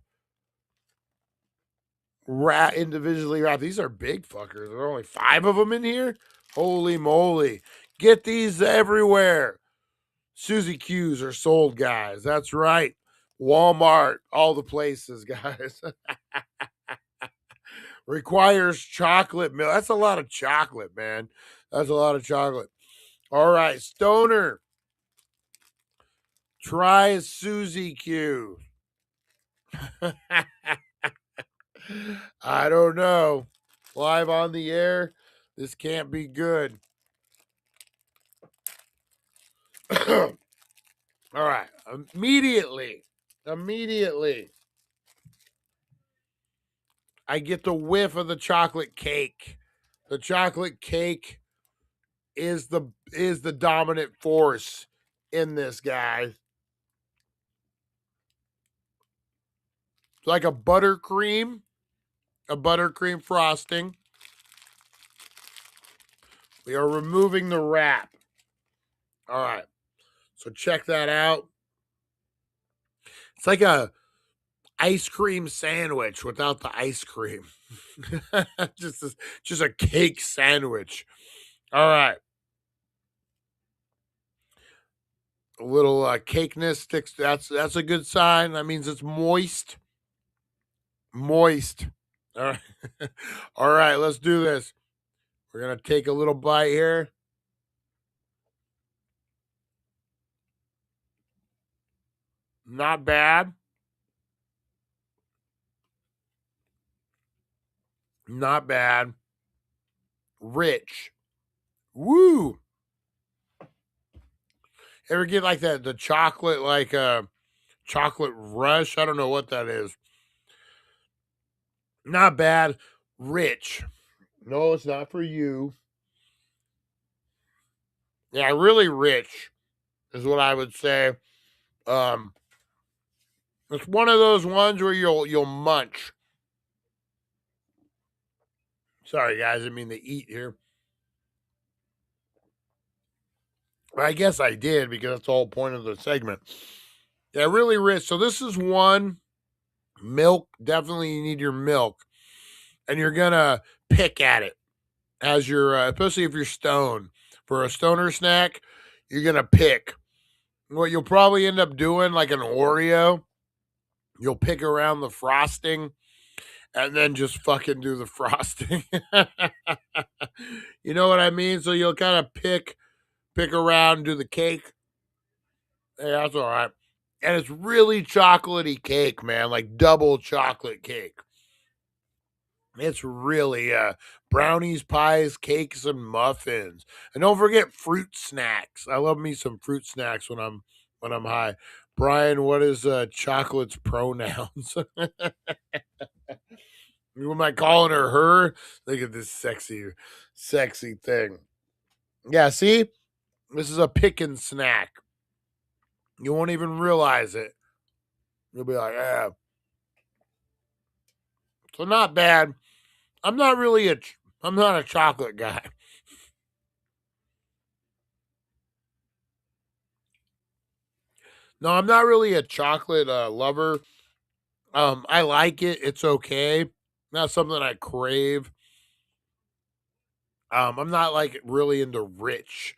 individually wrapped. These are big fuckers. There are only 5 of them in here. Holy moly. Get these everywhere. Susie Q's are sold, guys. That's right. Walmart, all the places, guys. Requires chocolate milk. That's a lot of chocolate, man. That's a lot of chocolate. All right, Stoner. Try Susie Q. I don't know. Live on the air, this can't be good. All right. Immediately, I get the whiff of the chocolate cake. The chocolate cake is the dominant force in this, guys. It's like a buttercream frosting. We are removing the wrap. All right. So check that out. It's like a ice cream sandwich without the ice cream. just a cake sandwich. All right. A little cakeness sticks. That's a good sign. That means it's moist. Moist. All right. All right, let's do this. We're going to take a little bite here. Not bad. Not bad. Rich. Woo. Ever get like that, the chocolate, like chocolate rush? I don't know what that is. Not bad. Rich. No, it's not for you. Yeah, really rich is what I would say. It's one of those ones where you'll munch. Sorry, guys, I didn't mean to eat here. But I guess I did because that's the whole point of the segment. Yeah, really rich. So this is one Milk, definitely you need your milk. And you're going to pick at it as you're, especially if you're stoned. For a stoner snack, you're going to pick. What you'll probably end up doing, like an Oreo, you'll pick around the frosting and then just fucking do the frosting. You know what I mean? So you'll kind of pick around, do the cake. Hey, that's all right. And it's really chocolatey cake, man, like double chocolate cake. It's really brownies, pies, cakes, and muffins. And don't forget fruit snacks. I love me some fruit snacks when I'm high. Brian, what is chocolate's pronouns? Am I calling her? Look at this sexy thing. Yeah, see? This is a pick and snack. You won't even realize it. You'll be like, yeah. So not bad. I'm not a chocolate guy. No, I'm not really a chocolate lover. I like it. It's okay. Not something I crave. I'm not like really into rich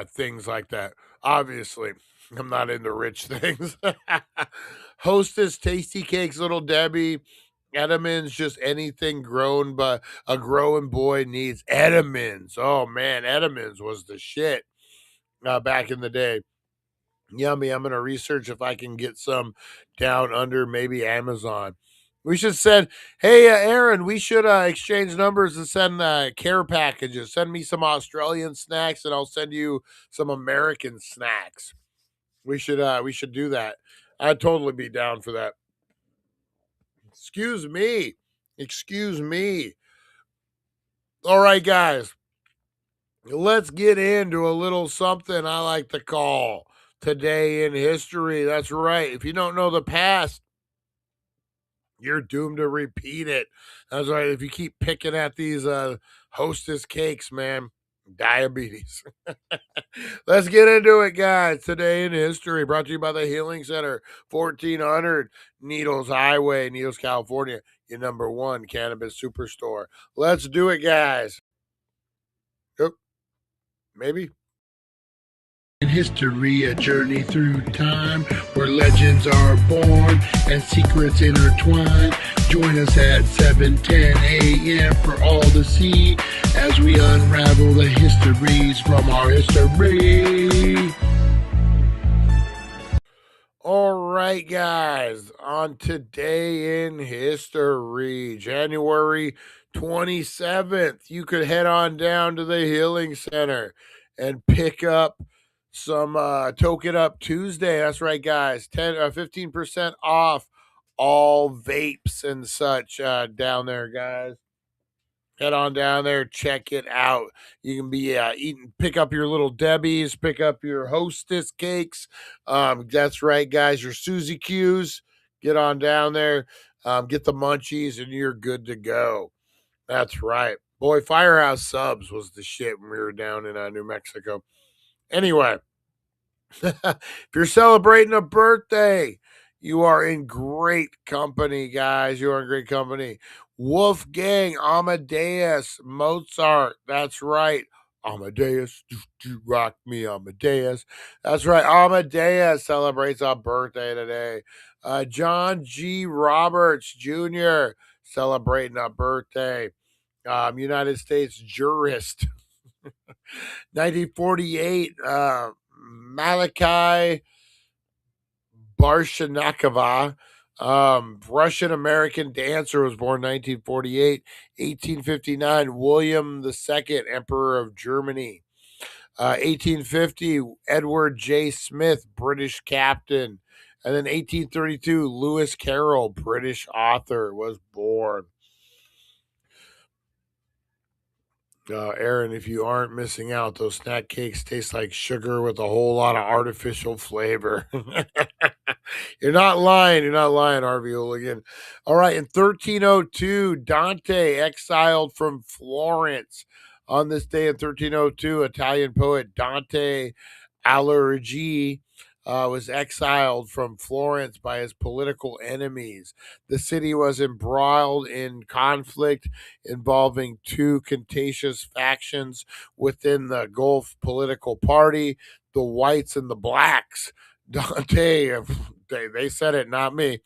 things like that. Obviously, I'm not into rich things. Hostess, Tasty Cakes, Little Debbie, Edamons, just anything grown by a growing boy needs. Edamons. Oh man, Edamons was the shit back in the day. Yummy. I'm going to research if I can get some down under maybe Amazon. We should send, hey, Aaron, we should exchange numbers and send care packages. Send me some Australian snacks and I'll send you some American snacks. We should do that. I'd totally be down for that. Excuse me. All right, guys. Let's get into a little something I like to call Today in History. That's right. If you don't know the past, you're doomed to repeat it. That's right. If you keep picking at these Hostess cakes, man, diabetes. Let's get into it, guys. Today in History, brought to you by the Healing Center, 1400 Needles Highway, Needles, California, your number one cannabis superstore. Let's do it, guys. Yep. Maybe. In history, a journey through time where legends are born and secrets intertwine. Join us at 7:10 a.m. for all to see as we unravel the histories from our history. All right, guys, on Today in History, January 27th, you could head on down to the Healing Center and pick up some Toke It Up Tuesday. That's right, guys. 15% off all vapes and such down there, guys. Head on down there, check it out. You can be pick up your little Debbie's, pick up your Hostess cakes. That's right, guys. Your Suzy Q's. Get on down there, get the munchies, and you're good to go. That's right. Boy, Firehouse Subs was the shit when we were down in New Mexico. Anyway, if you're celebrating a birthday, you are in great company, guys. You are in great company. Wolfgang Amadeus Mozart. That's right. Amadeus, rock me, Amadeus. That's right. Amadeus celebrates a birthday today. John G. Roberts Jr. celebrating a birthday. United States jurist. 1948, Malachi Barshanakova, Russian-American dancer, was born 1948. 1859, William II, Emperor of Germany. 1850, Edward J. Smith, British captain. And then 1832, Lewis Carroll, British author, was born. Aaron, if you aren't missing out, those snack cakes taste like sugar with a whole lot of artificial flavor. You're not lying, Harvey Hooligan. All right, in 1302, Dante exiled from Florence. On this day in 1302, Italian poet Dante Alighieri was exiled from Florence by his political enemies. The city was embroiled in conflict involving two contentious factions within the Gulf political party, the whites and the blacks. Dante, they said it, not me.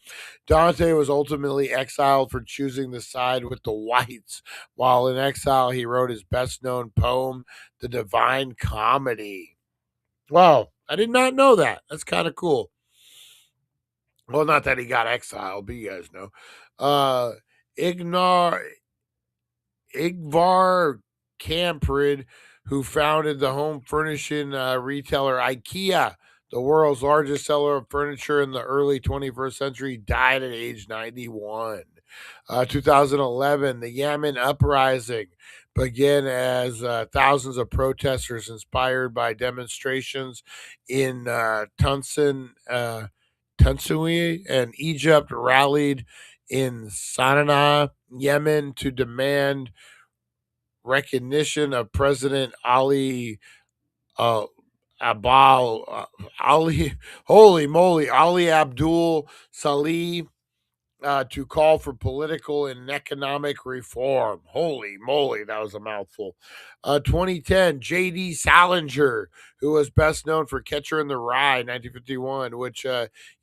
Dante was ultimately exiled for choosing the side with the whites. While in exile, he wrote his best known poem, The Divine Comedy. Wow, I did not know that. That's kind of cool. Well, not that he got exiled, but you guys know. Ingvar Kamprad, who founded the home furnishing retailer IKEA, the world's largest seller of furniture in the early 21st century, died at age 91. 2011, the Yemen uprising began as thousands of protesters inspired by demonstrations in Tunisia and Egypt rallied in Sana'a, Yemen, to demand recognition of President Ali Ali, holy moly, Ali Abdul Salih, to call for political and economic reform. Holy moly, that was a mouthful. 2010, J.D. Salinger, who was best known for Catcher in the Rye, 1951, which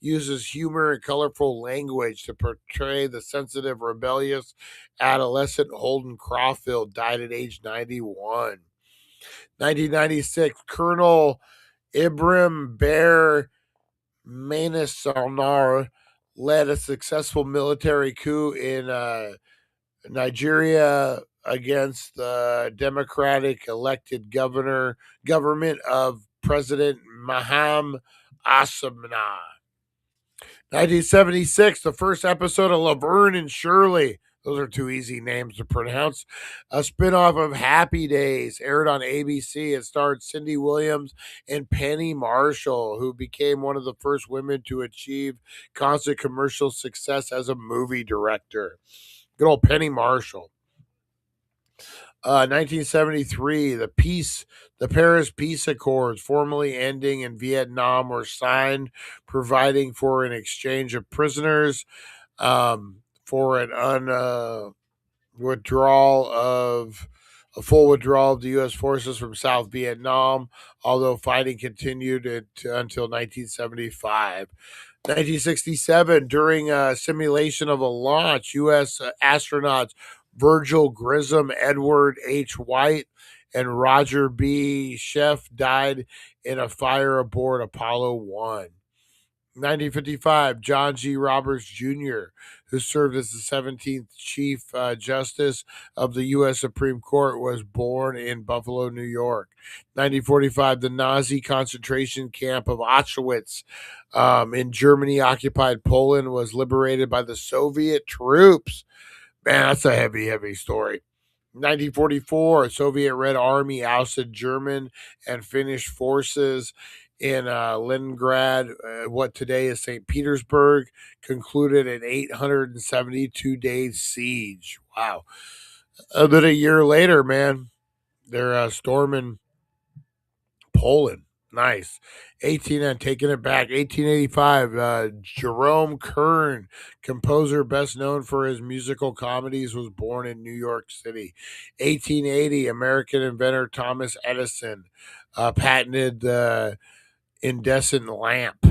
uses humor and colorful language to portray the sensitive, rebellious adolescent Holden Caulfield, died at age 91. 1996, Colonel Ibrahim Bear Manisanar led a successful military coup in Nigeria against the Democratic elected government of President Maham Asamna. 1976, the first episode of Laverne and Shirley. Those are two easy names to pronounce. A spinoff of Happy Days aired on ABC. It starred Cindy Williams and Penny Marshall, who became one of the first women to achieve constant commercial success as a movie director. Good old Penny Marshall. 1973, the Paris Peace Accords, formerly ending in Vietnam, were signed, providing for an exchange of prisoners, for an a full withdrawal of the U.S. forces from South Vietnam, although fighting continued until 1975. 1967, during a simulation of a launch, U.S. astronauts Virgil Grissom, Edward H. White, and Roger B. Sheff died in a fire aboard Apollo 1. 1955, John G. Roberts Jr., who served as the 17th Chief Justice of the U.S. Supreme Court, was born in Buffalo, New York. 1945, the Nazi concentration camp of Auschwitz in Germany-occupied Poland was liberated by the Soviet troops. Man, that's a heavy, heavy story. 1944, Soviet Red Army ousted German and Finnish forces in Leningrad, what today is St. Petersburg, concluded an 872-day siege. Wow. But a year later, man, they're storming Poland. Nice. And taking it back. 1885, Jerome Kern, composer best known for his musical comedies, was born in New York City. 1880, American inventor Thomas Edison patented the incandescent lamp.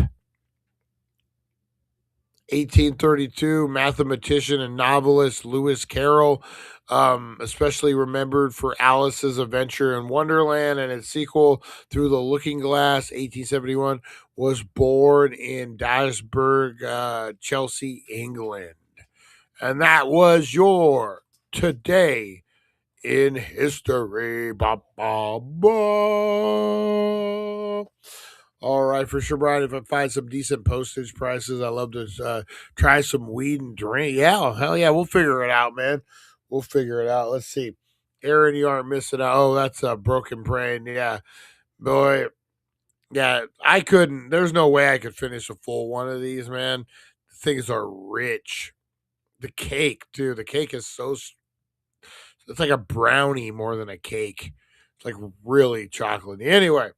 1832, mathematician and novelist Lewis Carroll, especially remembered for Alice's Adventure in Wonderland and its sequel, Through the Looking Glass, 1871, was born in Dasburg, Chelsea, England. And that was your Today in History. Ba, ba, ba. All right, for sure, Brian. If I find some decent postage prices, I love to try some weed and drink. Yeah, hell yeah, we'll figure it out, man. We'll figure it out. Let's see. Aaron, you aren't missing out. Oh, that's a broken brain. Yeah, boy. Yeah, I couldn't. There's no way I could finish a full one of these, man. The things are rich. The cake, too. The cake is so. It's like a brownie more than a cake. It's like really chocolatey. Anyway.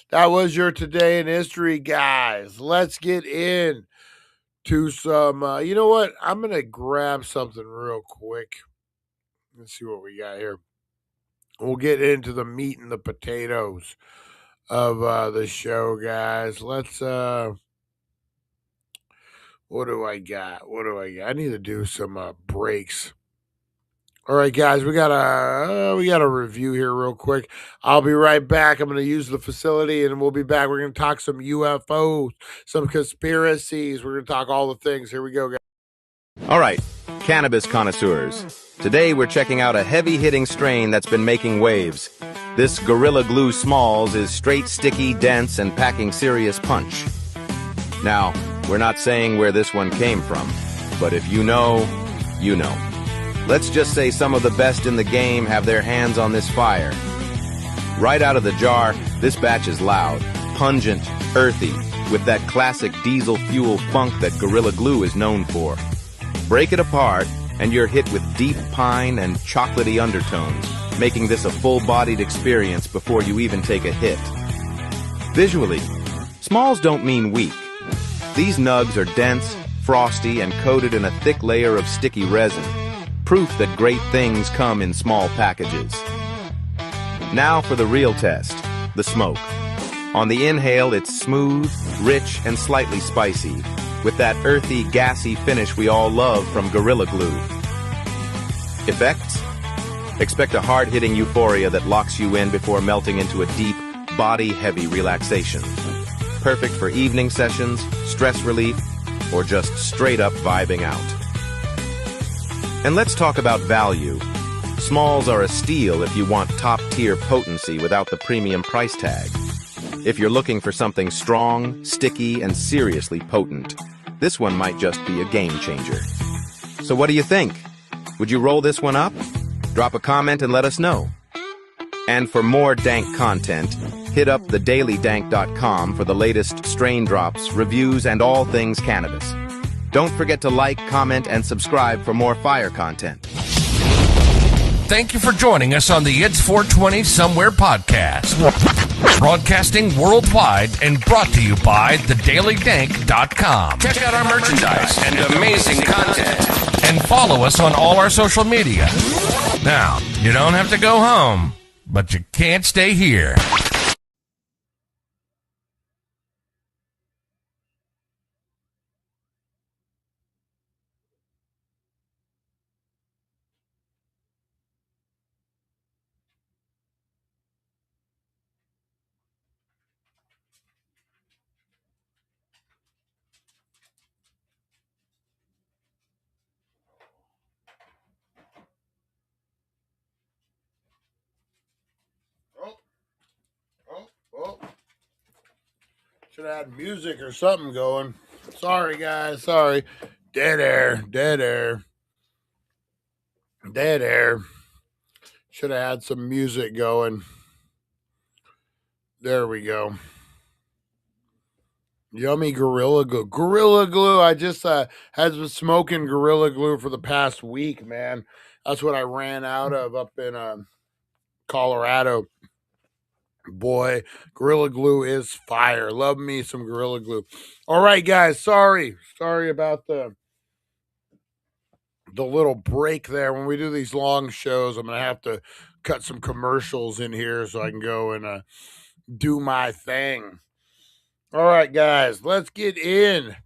That was your Today in History, guys. Let's get in to some, you know what? I'm going to grab something real quick. Let's see what we got here. We'll get into the meat and the potatoes of the show, guys. Let's, what do I got? I need to do some breaks. All right, guys, we got a review here real quick. I'll be right back. I'm going to use the facility, and we'll be back. We're going to talk some UFOs, some conspiracies. We're going to talk all the things. Here we go, guys. All right, cannabis connoisseurs. Today we're checking out a heavy-hitting strain that's been making waves. This Gorilla Glue Smalls is straight sticky, dense, and packing serious punch. Now, we're not saying where this one came from, but if you know, you know. Let's just say some of the best in the game have their hands on this fire. Right out of the jar, this batch is loud, pungent, earthy, with that classic diesel fuel funk that Gorilla Glue is known for. Break it apart, and you're hit with deep pine and chocolatey undertones, making this a full-bodied experience before you even take a hit. Visually, smalls don't mean weak. These nugs are dense, frosty, and coated in a thick layer of sticky resin. Proof that great things come in small packages. Now for the real test, the smoke. On the inhale, it's smooth, rich, and slightly spicy, with that earthy, gassy finish we all love from Gorilla Glue. Effects? Expect a hard-hitting euphoria that locks you in before melting into a deep, body-heavy relaxation. Perfect for evening sessions, stress relief, or just straight-up vibing out. And let's talk about value. Smalls are a steal if you want top-tier potency without the premium price tag. If you're looking for something strong, sticky, and seriously potent, this one might just be a game changer. So what do you think? Would you roll this one up? Drop a comment and let us know. And for more dank content, hit up thedailydank.com for the latest strain drops, reviews, and all things cannabis. Don't forget to like, comment, and subscribe for more fire content. Thank you for joining us on the It's 420 Somewhere podcast. Broadcasting worldwide and brought to you by thedailydank.com. Check out our merchandise and amazing content. And follow us on all our social media. Now, you don't have to go home, but you can't stay here. Should have had music or something going. Sorry, guys. Sorry. Dead air. Should have had some music going. There we go. Yummy Gorilla Glue. I just had been smoking Gorilla Glue for the past week, man. That's what I ran out of up in Colorado. Boy, Gorilla Glue is fire. Love me some Gorilla Glue. All right, guys. Sorry about the little break there. When we do these long shows, I'm going to have to cut some commercials in here so I can go and do my thing. All right, guys. Let's get in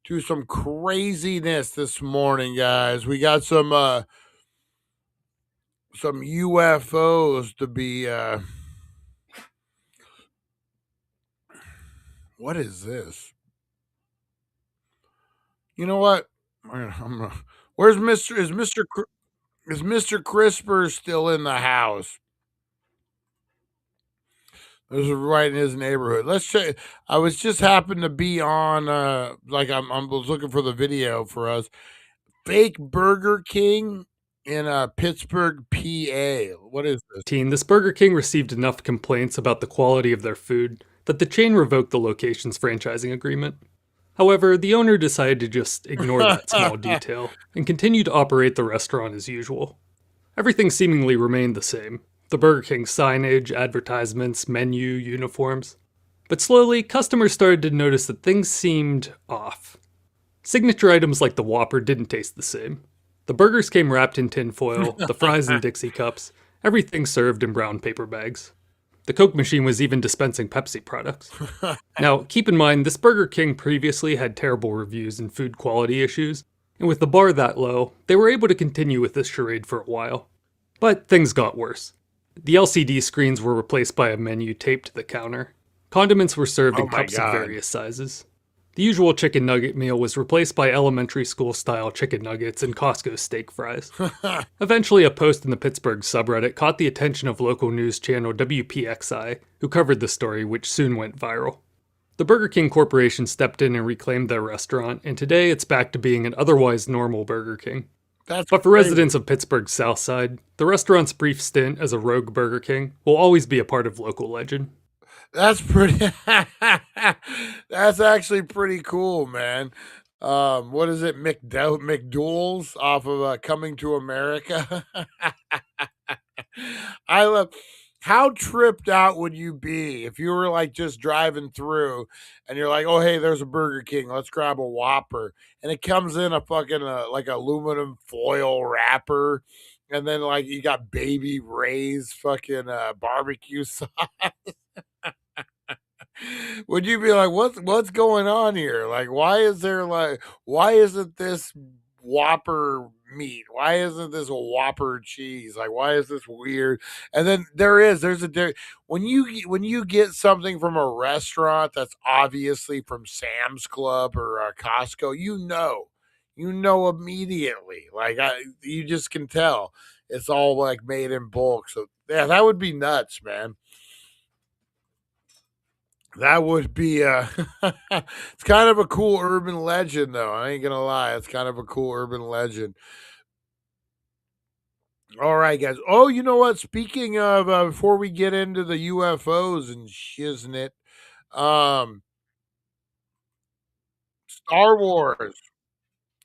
to some craziness this morning, guys. We got some UFOs to be what is this? You know what? Where's is Mr. Crisper still in the house? This is right in his neighborhood. Let's check. I was just happened to be on I was looking for the video for us. Fake Burger King in Pittsburgh, PA. What is this? This Burger King received enough complaints about the quality of their food that the chain revoked the location's franchising agreement. However, the owner decided to just ignore that small detail and continue to operate the restaurant as usual. Everything seemingly remained the same. the Burger King signage, advertisements, menu, uniforms. But slowly, customers started to notice that things seemed off. Signature items like the Whopper didn't taste the same. The burgers came wrapped in tinfoil, the fries in Dixie cups, everything served in brown paper bags. The Coke machine was even dispensing Pepsi products. Now, keep in mind, this Burger King previously had terrible reviews and food quality issues, and with the bar that low, they were able to continue with this charade for a while. But things got worse. The LCD screens were replaced by a menu taped to the counter. Condiments were served in cups of various sizes. The usual chicken nugget meal was replaced by elementary school style chicken nuggets and Costco steak fries. Eventually, a post in the Pittsburgh subreddit caught the attention of local news channel WPXI, who covered the story, which soon went viral. The Burger King Corporation stepped in and reclaimed their restaurant, and today it's back to being an otherwise normal Burger King. But for residents of Pittsburgh's South Side, the restaurant's brief stint as a rogue Burger King will always be a part of local legend. That's pretty. That's actually pretty cool, man. What is it, McDougal's off of Coming to America? I love. How tripped out would you be if you were like just driving through and you're like, oh hey, there's a Burger King, let's grab a Whopper, and it comes in a fucking like aluminum foil wrapper, and then like you got Baby Ray's fucking barbecue sauce. Would you be like, what's going on here? Like, why isn't this Whopper meat? Why isn't this a Whopper cheese? Like, why is this weird? And then there's when you get something from a restaurant that's obviously from Sam's Club or Costco, you know immediately. Like, you just can tell it's all like made in bulk. So yeah, that would be nuts, man. That would be it's kind of a cool urban legend, though. I ain't gonna lie, it's kind of a cool urban legend. All right, guys. Oh, you know what? Speaking of, before we get into the UFOs and shiznit, Star Wars,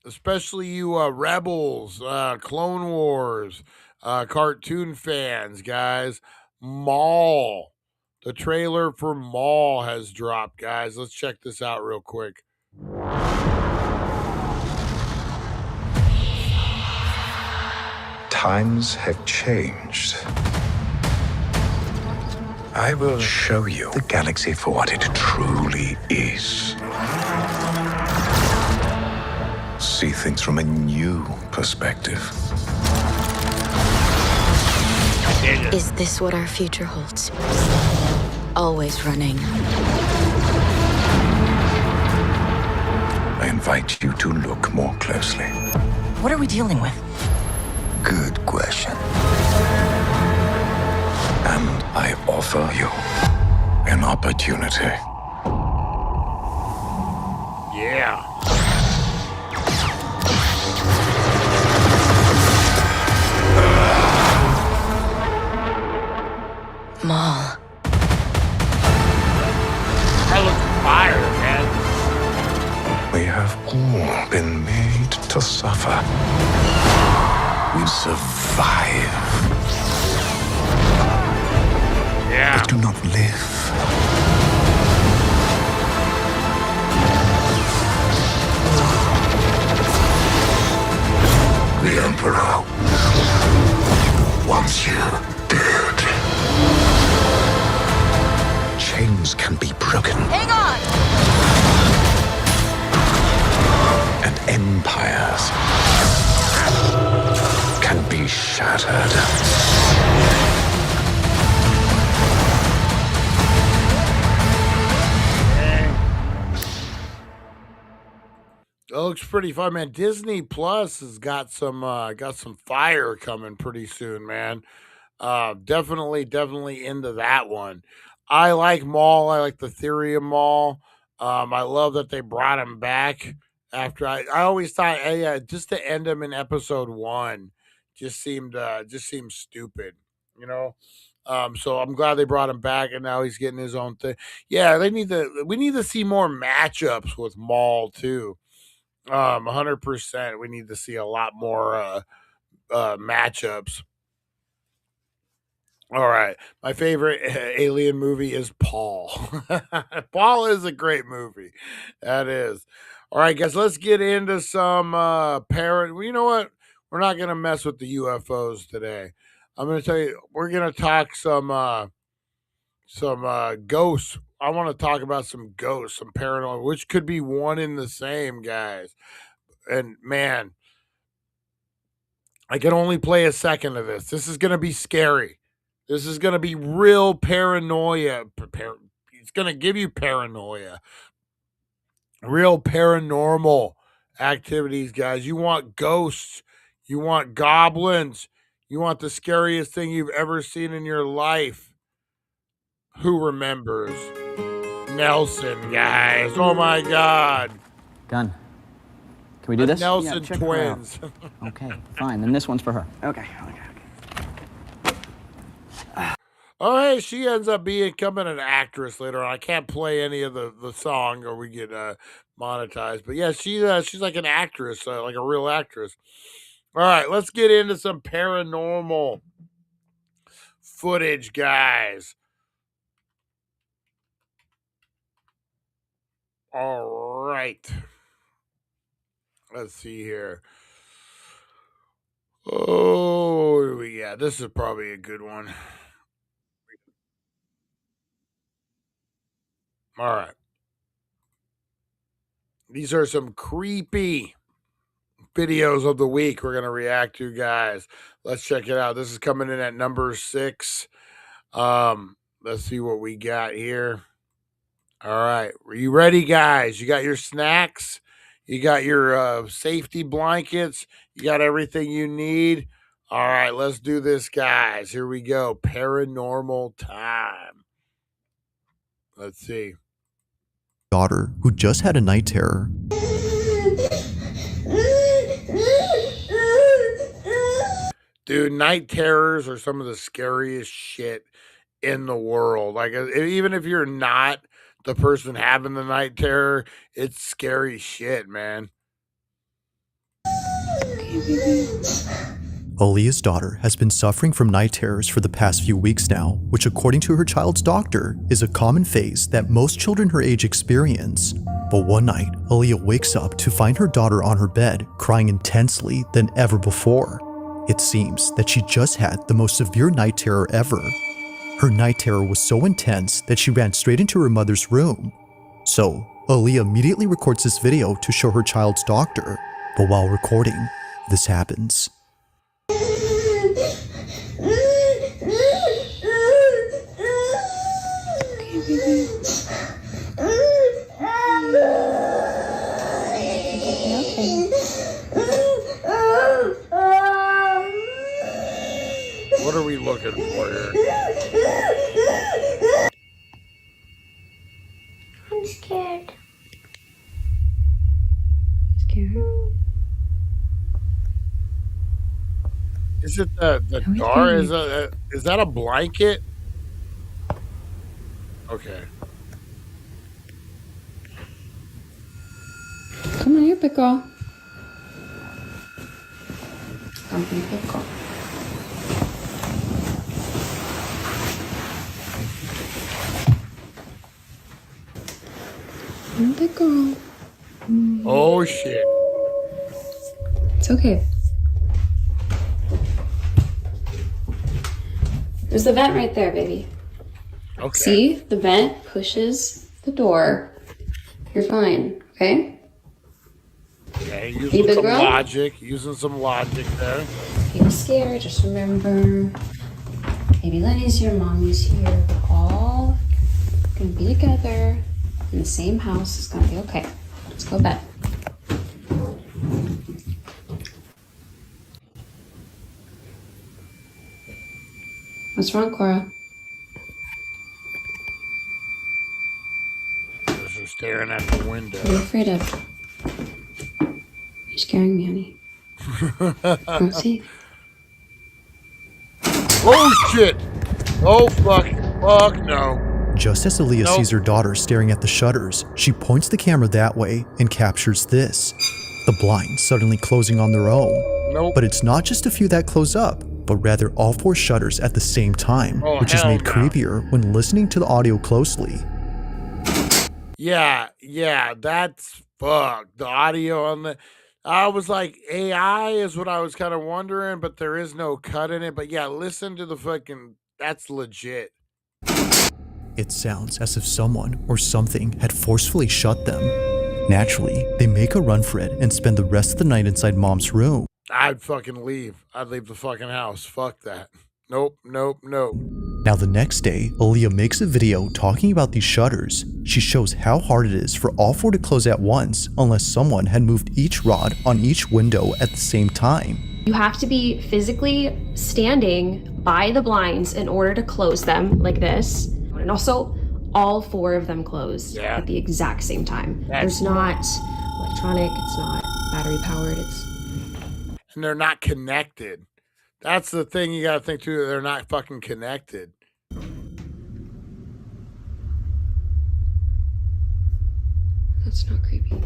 especially you Rebels, Clone Wars, cartoon fans, guys. Maul. The trailer for Maul has dropped, guys. Let's check this out real quick. Times have changed. I will show you the galaxy for what it truly is. See things from a new perspective. Is this what our future holds? Always running. I invite you to look more closely. What are we dealing with? Good question. And I offer you an opportunity. Yeah. Maul. That looks fire, man. We have all been made to suffer. We survive. Yeah. But do not live. The Emperor wants you dead. Chains can be broken. Hang on! And empires can be shattered. That looks pretty fun, man. Disney Plus has got some fire coming pretty soon, man. Definitely into that one. I like Maul. I like the theory of Maul. I love that they brought him back after. I always thought, hey, just to end him in episode 1 just seemed stupid, you know. So I'm glad they brought him back, and now he's getting his own thing. Yeah, we need to see more matchups with Maul too. 100%. We need to see a lot more matchups. All right. My favorite alien movie is Paul. Paul is a great movie. That is. All right, guys, let's get into some you know what? We're not going to mess with the UFOs today. I'm going to tell you, we're going to talk some ghosts. I want to talk about some ghosts, some paranormal, which could be one and the same, guys. And man, I can only play a second of this. This is going to be scary. This is going to be real paranoia. It's going to give you paranoia. Real paranormal activities, guys. You want ghosts. You want goblins. You want the scariest thing you've ever seen in your life. Who remembers? Nelson, guys. Oh, my God. Gun. Can we do this? Nelson twins. Okay, fine. Then this one's for her. Okay. Oh, hey, she ends up becoming an actress later on. I can't play any of the song or we get monetized. But yeah, she's like an actress, like a real actress. All right, let's get into some paranormal footage, guys. All right. Let's see here. Oh, what do we got? This is probably a good one. All right. These are some creepy videos of the week we're going to react to, guys. Let's check it out. This is coming in at number 6. Let's see what we got here. All right. Are you ready, guys? You got your snacks? You got your safety blankets? You got everything you need? All right, let's do this, guys. Here we go. Paranormal time. Let's see. Daughter who just had a night terror. Dude, night terrors are some of the scariest shit in the world. Like, even if you're not the person having the night terror, it's scary shit, man. Aaliyah's daughter has been suffering from night terrors for the past few weeks now, which according to her child's doctor is a common phase that most children her age experience. But one night, Aaliyah wakes up to find her daughter on her bed crying intensely than ever before. It seems that she just had the most severe night terror ever. Her night terror was so intense that she ran straight into her mother's room. So, Aaliyah immediately records this video to show her child's doctor. But while recording, this happens. What are we looking for here? I'm scared. Is it the door? Is that a blanket? Okay. Come on, you're a big girl. Come on, big girl. You're a big girl. Oh, shit. It's okay. There's the vent right there, baby. Okay. See? The vent pushes the door. You're fine, okay? Okay, Hey, using big some girl? logic. Using some logic there. Feel scared, just remember. Baby Lenny's here, Mommy's here. We're all gonna be together in the same house. It's gonna be okay. Let's go to bed. What's wrong, Cora? Just staring at the window. What are you afraid of? You're scaring me, honey. Come see. Oh, shit. Oh, fuck no. Just as Aaliyah sees her daughter staring at the shutters, she points the camera that way and captures this. The blinds suddenly closing on their own. Nope. But it's not just a few that close up, but rather all 4 shutters at the same time, which is made creepier when listening to the audio closely. Yeah, that's fucked. The audio on the... I was like, AI is what I was kind of wondering, but there is no cut in it. But yeah, listen to the fucking... That's legit. It sounds as if someone or something had forcefully shut them. Naturally, they make a run for it and spend the rest of the night inside Mom's room. I'd fucking leave. I'd leave the fucking house. Fuck that. Nope. Now the next day, Aaliyah makes a video talking about these shutters. She shows how hard it is for all 4 to close at once unless someone had moved each rod on each window at the same time. You have to be physically standing by the blinds in order to close them like this. And also, all 4 of them close at the exact same time. There's not electronic, it's not battery powered, And they're not connected. That's the thing you gotta think too, they're not fucking connected. That's not creepy.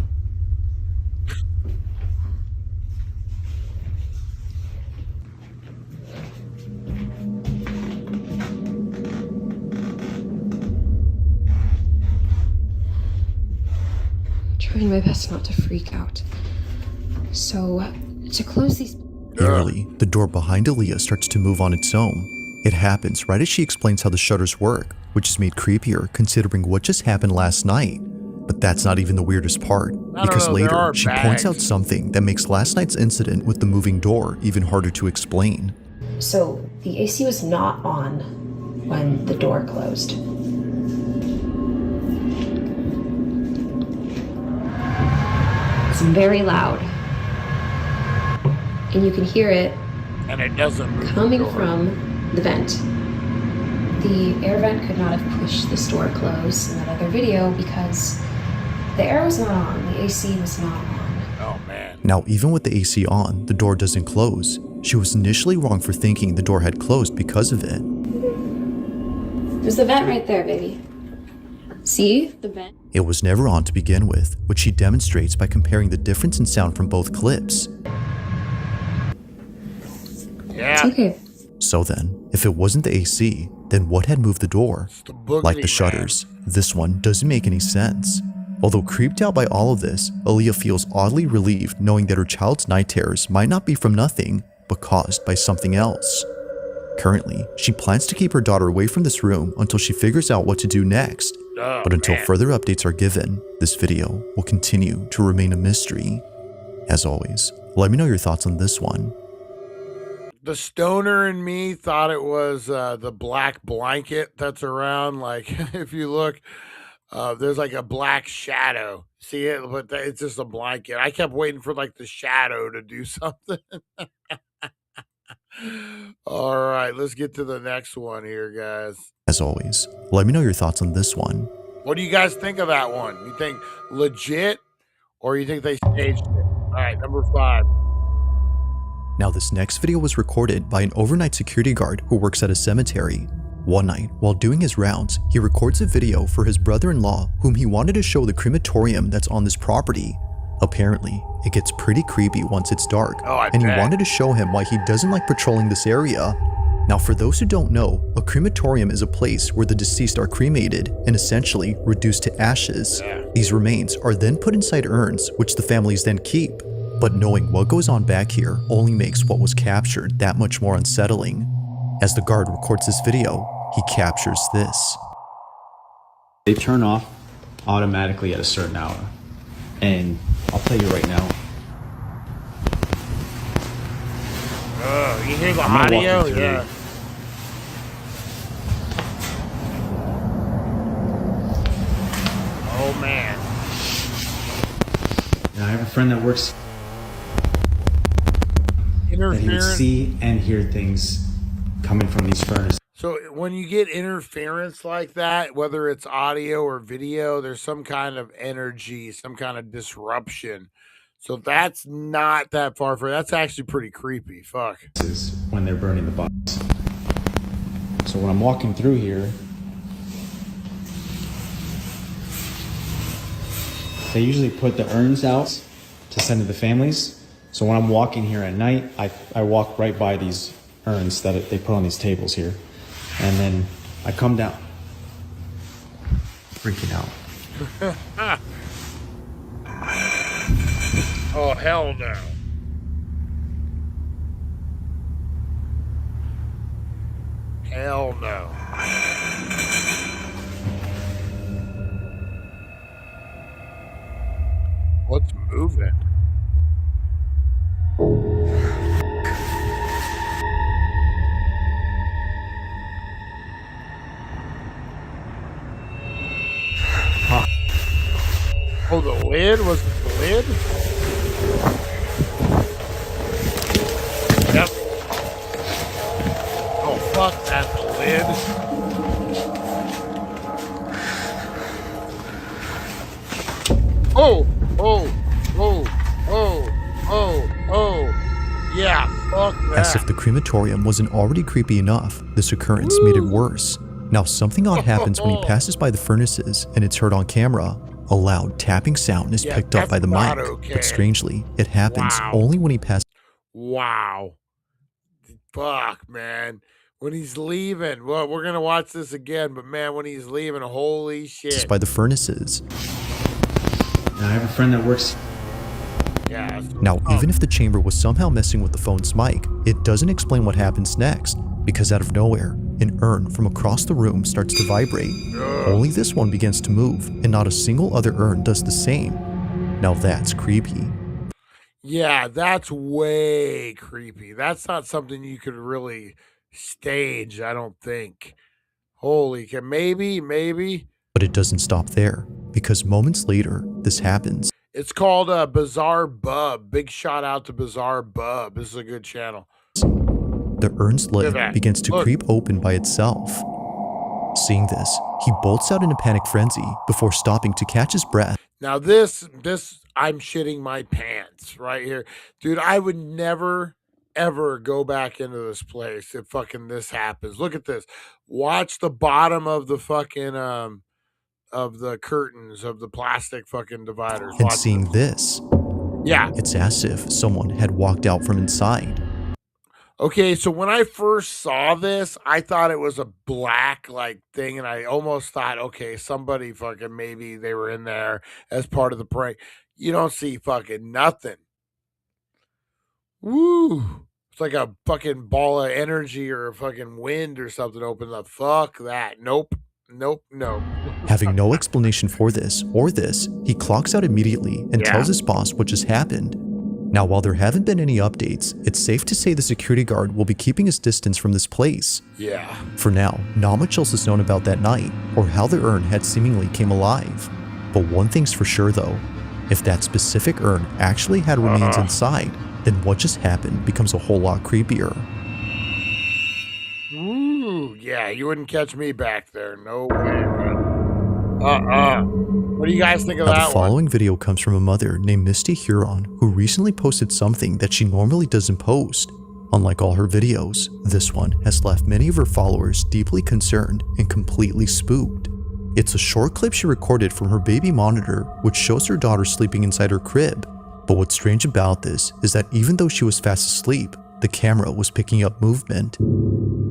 Trying my best not to freak out. So, to close these... Eerily, the door behind Aaliyah starts to move on its own. It happens right as she explains how the shutters work, which is made creepier considering what just happened last night. But that's not even the weirdest part, because later she points out something that makes last night's incident with the moving door even harder to explain. So, the AC was not on when the door closed. It's very loud. And you can hear it and it doesn't move coming from the vent. The air vent could not have pushed this door closed in that other video because the air was not on, the AC was not on. Oh man. Now even with the AC on, the door doesn't close. She was initially wrong for thinking the door had closed because of it. There's the vent right there, baby. See? The vent? It was never on to begin with, which she demonstrates by comparing the difference in sound from both clips. Yeah. It's okay. So then, if it wasn't the AC, then what had moved the door? Like the shutters, this one doesn't make any sense. Although creeped out by all of this, Aaliyah feels oddly relieved knowing that her child's night terrors might not be from nothing, but caused by something else. Currently, she plans to keep her daughter away from this room until she figures out what to do next. But until further updates are given, this video will continue to remain a mystery. As always, let me know your thoughts on this one. The stoner in me thought it was the black blanket that's around. Like, if you look, there's like a black shadow. See it? But it's just a blanket. I kept waiting for like the shadow to do something. All right, let's get to the next one here, guys. As always, let me know your thoughts on this one. What do you guys think of that one? You think legit or you think they staged it? All right, number 5. Now this next video was recorded by an overnight security guard who works at a cemetery. One night, while doing his rounds, he records a video for his brother-in-law whom he wanted to show the crematorium that's on this property. Apparently, it gets pretty creepy once it's dark, and he wanted to show him why he doesn't like patrolling this area. Now for those who don't know, a crematorium is a place where the deceased are cremated and essentially reduced to ashes. These remains are then put inside urns, which the families then keep. But knowing what goes on back here only makes what was captured that much more unsettling. As the guard records this video, he captures this. They turn off automatically at a certain hour. And I'll tell you right now. You hear the audio? Yeah. Oh man. And I have a friend that works that he would Interference. see and hear things coming from these furnaces. So when you get interference like that, whether it's audio or video, there's some kind of energy, some kind of disruption. So that's not that far from. That's actually pretty creepy. Fuck. When they're burning the bodies. So when I'm walking through here, they usually put the urns out to send to the families. So when I'm walking here at night, I walk right by these urns that they put on these tables here. And then I come down, freaking out. Oh, hell no. Hell no. What's moving? Oh, the lid? Was it the lid? Yep. Oh, fuck that, the lid. Oh, yeah, fuck that. As if the crematorium wasn't already creepy enough, this occurrence made it worse. Now something odd happens when he passes by the furnaces and it's heard on camera. A loud tapping sound is picked up by the mic, but strangely, it happens only when he passes. Wow. Fuck, man. When he's leaving, well, we're gonna watch this again, but man, when he's leaving, holy shit. By the furnaces. I have a friend that works. Yeah. Now, even if the chamber was somehow messing with the phone's mic, it doesn't explain what happens next, because out of nowhere, an urn from across the room starts to vibrate. Only this one begins to move, and not a single other urn does the same. Now that's creepy. Yeah, that's way creepy. That's not something you could really stage, I don't think. Holy cow, maybe. But it doesn't stop there, because moments later, this happens. It's called Bizarre Bub. Big shout out to Bizarre Bub. This is a good channel. The urn's lid begins to creep open by itself. Seeing this, he bolts out in a panic frenzy before stopping to catch his breath. Now this, I'm shitting my pants right here. Dude, I would never, ever go back into this place if fucking this happens. Look at this. Watch the bottom of the fucking, of the curtains, of the plastic fucking dividers. And seeing this, yeah, it's as if someone had walked out from inside. Okay, so when I first saw this, I thought it was a black like thing, and I almost thought, okay, somebody fucking maybe they were in there as part of the prank. You don't see fucking nothing. Woo! It's like a fucking ball of energy or a fucking wind or something open up. Fuck that. Nope. Having no explanation for this or this, he clocks out immediately and tells his boss what just happened. Now, while there haven't been any updates, it's safe to say the security guard will be keeping his distance from this place. Yeah. For now, not much else is known about that night, or how the urn had seemingly came alive. But one thing's for sure though, if that specific urn actually had remains inside, then what just happened becomes a whole lot creepier. Ooh, yeah, you wouldn't catch me back there. No way, man. What do you guys think of that one? The following video comes from a mother named Misty Huron, who recently posted something that she normally doesn't post. Unlike all her videos, this one has left many of her followers deeply concerned and completely spooked. It's a short clip she recorded from her baby monitor, which shows her daughter sleeping inside her crib. But what's strange about this is that even though she was fast asleep, the camera was picking up movement.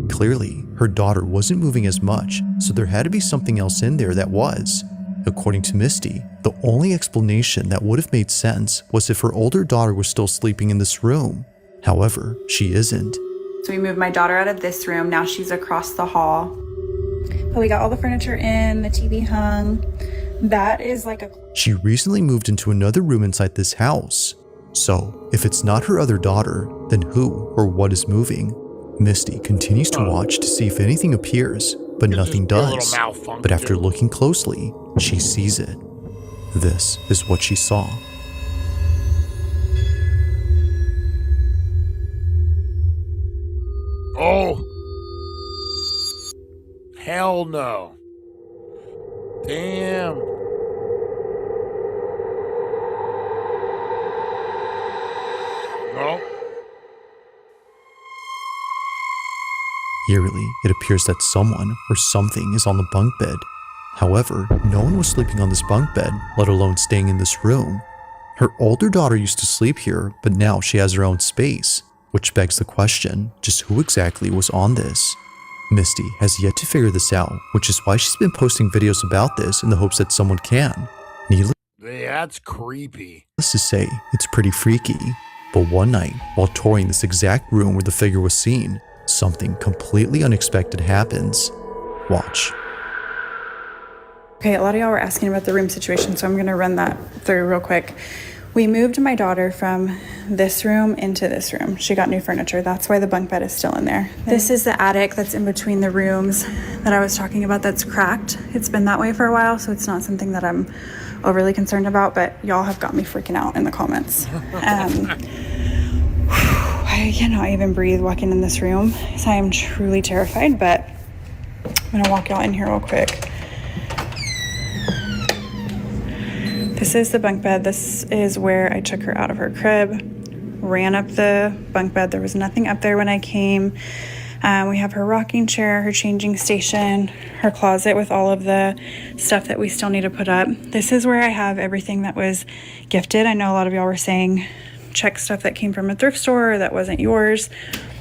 Clearly, her daughter wasn't moving as much, so there had to be something else in there that was. According to Misty, the only explanation that would have made sense was if her older daughter was still sleeping in this room. However, she isn't. So we moved my daughter out of this room. Now she's across the hall. But we got all the furniture in, the TV hung. That is like a... She recently moved into another room inside this house. So, if it's not her other daughter, then who or what is moving? Misty continues to watch to see if anything appears, but nothing does. But after looking closely, she sees it. This is what she saw. Oh. Hell no. Damn. No. Eerily, it appears that someone or something is on the bunk bed. However, no one was sleeping on this bunk bed, let alone staying in this room. Her older daughter used to sleep here, but now she has her own space. which begs the question, just who exactly was on this? Misty has yet to figure this out, which is why she's been posting videos about this in the hopes that someone can. Needless That's creepy. to say, it's pretty freaky. But one night, while touring this exact room where the figure was seen, something completely unexpected happens. Watch. Okay, a lot of y'all were asking about the room situation, so I'm going to run that through real quick. We moved my daughter from this room into this room. She got new furniture. That's why the bunk bed is still in there. This is the attic that's in between the rooms that I was talking about that's cracked. It's been that way for a while, so it's not something that I'm overly concerned about, but y'all have got me freaking out in the comments. I cannot even breathe walking in this room, so I am truly terrified, but I'm gonna walk y'all in here real quick. This is the bunk bed. This is where I took her out of her crib, ran up the bunk bed. There was nothing up there when I came. We have her rocking chair, her changing station, her closet with all of the stuff that we still need to put up. This is where I have everything that was gifted. I know a lot of y'all were saying check stuff that came from a thrift store or that wasn't yours,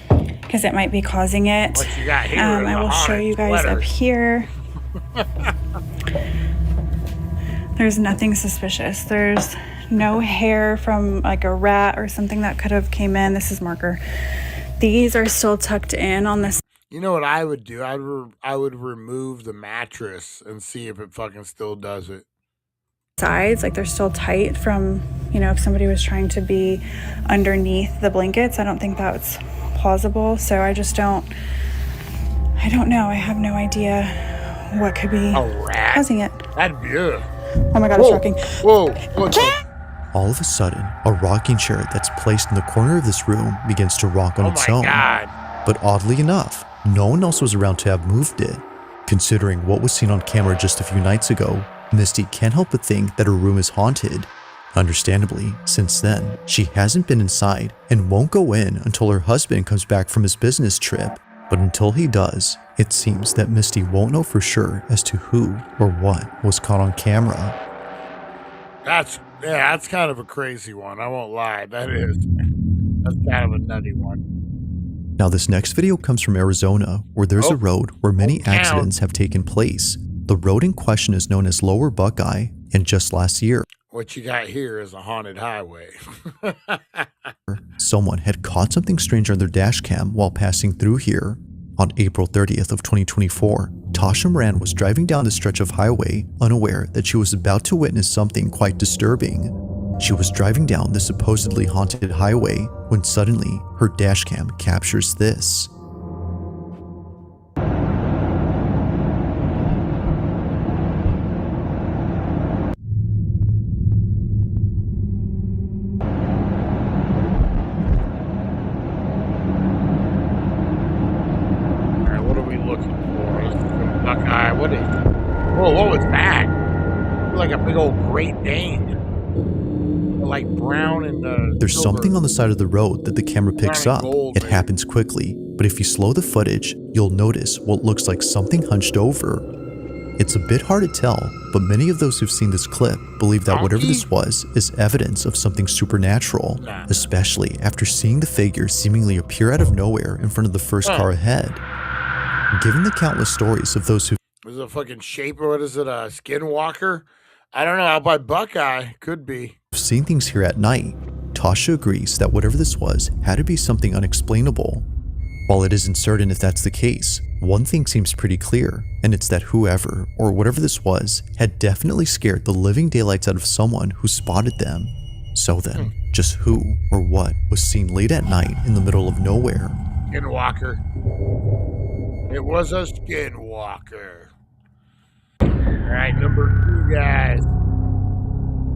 because it might be causing it. What you got here? I will show you guys up here. There's nothing suspicious. There's no hair from like a rat or something that could have came in. This is marker. These are still tucked in on this. You know what I would do? I would remove the mattress and see if it fucking still does it. Sides, like they're still tight from, you know, if somebody was trying to be underneath the blankets. I don't think that's plausible. So I don't know. I have no idea what could be causing it. That'd be good. Oh my God, it's rocking. Whoa. All of a sudden, a rocking chair that's placed in the corner of this room begins to rock on its own. God. But oddly enough, no one else was around to have moved it. Considering what was seen on camera just a few nights ago, Misty can't help but think that her room is haunted. Understandably, since then, she hasn't been inside and won't go in until her husband comes back from his business trip. But until he does, it seems that Misty won't know for sure as to who or what was caught on camera. That's kind of a crazy one. I won't lie. That's kind of a nutty one. Now this next video comes from Arizona, where there's a road where many accidents have taken place. The road in question is known as Lower Buckeye, and just last year, what you got here is a haunted highway. someone had caught something strange on their dash cam while passing through here. On April 30th of 2024, Tasha Moran was driving down the stretch of highway, unaware that she was about to witness something quite disturbing. She was driving down the supposedly haunted highway when suddenly her dash cam captures this. What was that? Like a big old Great Dane. Like brown and There's silver. something on the side of the road that the camera picks up. It happens quickly, but if you slow the footage, you'll notice what looks like something hunched over. It's a bit hard to tell, but many of those who've seen this clip believe that whatever this was is evidence of something supernatural, especially after seeing the figure seemingly appear out of nowhere in front of the first car ahead. Given the countless stories of those who Is it a fucking shape or what is it? A skinwalker? I don't know. Out by Buckeye. Could be. seen things here at night, Tasha agrees that whatever this was had to be something unexplainable. While it isn't certain if that's the case, one thing seems pretty clear, and it's that whoever or whatever this was had definitely scared the living daylights out of someone who spotted them. So then, just who or what was seen late at night in the middle of nowhere? Skinwalker. It was a skinwalker. Alright, number 2, guys.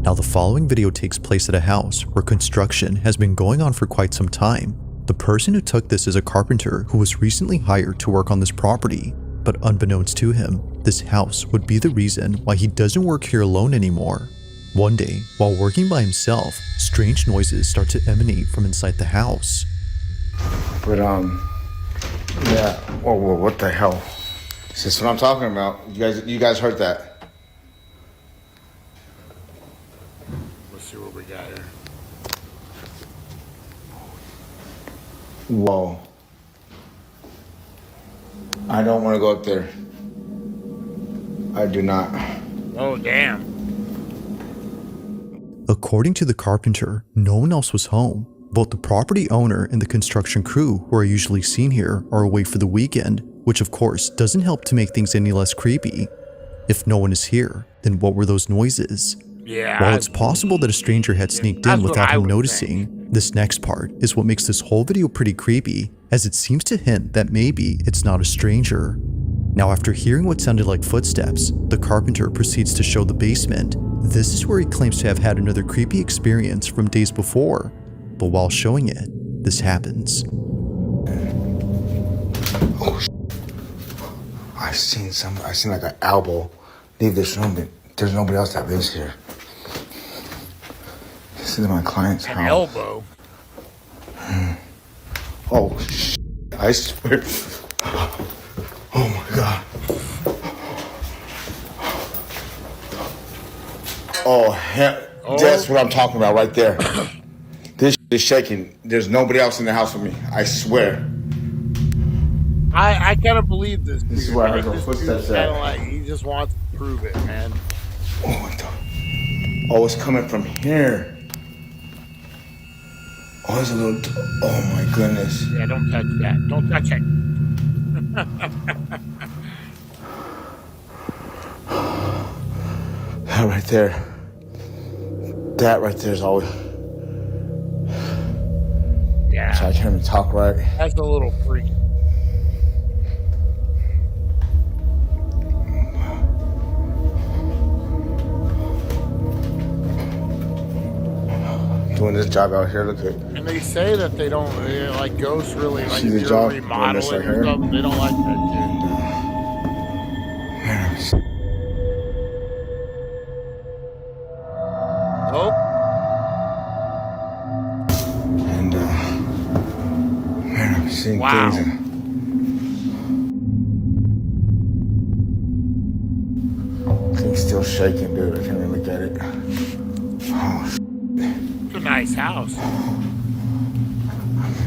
Now the following video takes place at a house where construction has been going on for quite some time. The person who took this is a carpenter who was recently hired to work on this property, but unbeknownst to him, this house would be the reason why he doesn't work here alone anymore. One day, while working by himself, strange noises start to emanate from inside the house. But yeah. Whoa, what the hell? This is what I'm talking about. You guys heard that? Let's see what we got here. Whoa. I don't want to go up there. I do not. Oh, damn. According to the carpenter, no one else was home. Both the property owner and the construction crew who are usually seen here are away for the weekend, which of course doesn't help to make things any less creepy. If no one is here, then what were those noises? Yeah. While it's possible that a stranger had sneaked in without him noticing, this next part is what makes this whole video pretty creepy, as it seems to hint that maybe it's not a stranger. Now, after hearing what sounded like footsteps, the carpenter proceeds to show the basement. This is where he claims to have had another creepy experience from days before. But while showing it, this happens. Oh, I seen like an elbow leave this room, but there's nobody else that lives here. This is my client's house. An elbow? Oh, I swear. Oh my God. Oh, hell. That's what I'm talking about right there. This is shaking. There's nobody else in the house with me. I swear. I kind of believe this. This is where I heard those footsteps at. Like, he just wants to prove it, man. Oh, it's coming from here. Oh, there's a little. Oh my goodness. Yeah, don't touch that. Don't touch it. That right there. That right there is always. Yeah. So I can't even talk right. That's a little freaky. Doing this job out here, look at. And they say that they don't like ghosts really like See the if job you're doing remodeling this right or here? something. They don't like that shit. Oh. And man, I'm seeing Wow. things. Things still shaking, dude. I can't even look at it. Oh, It's a nice house.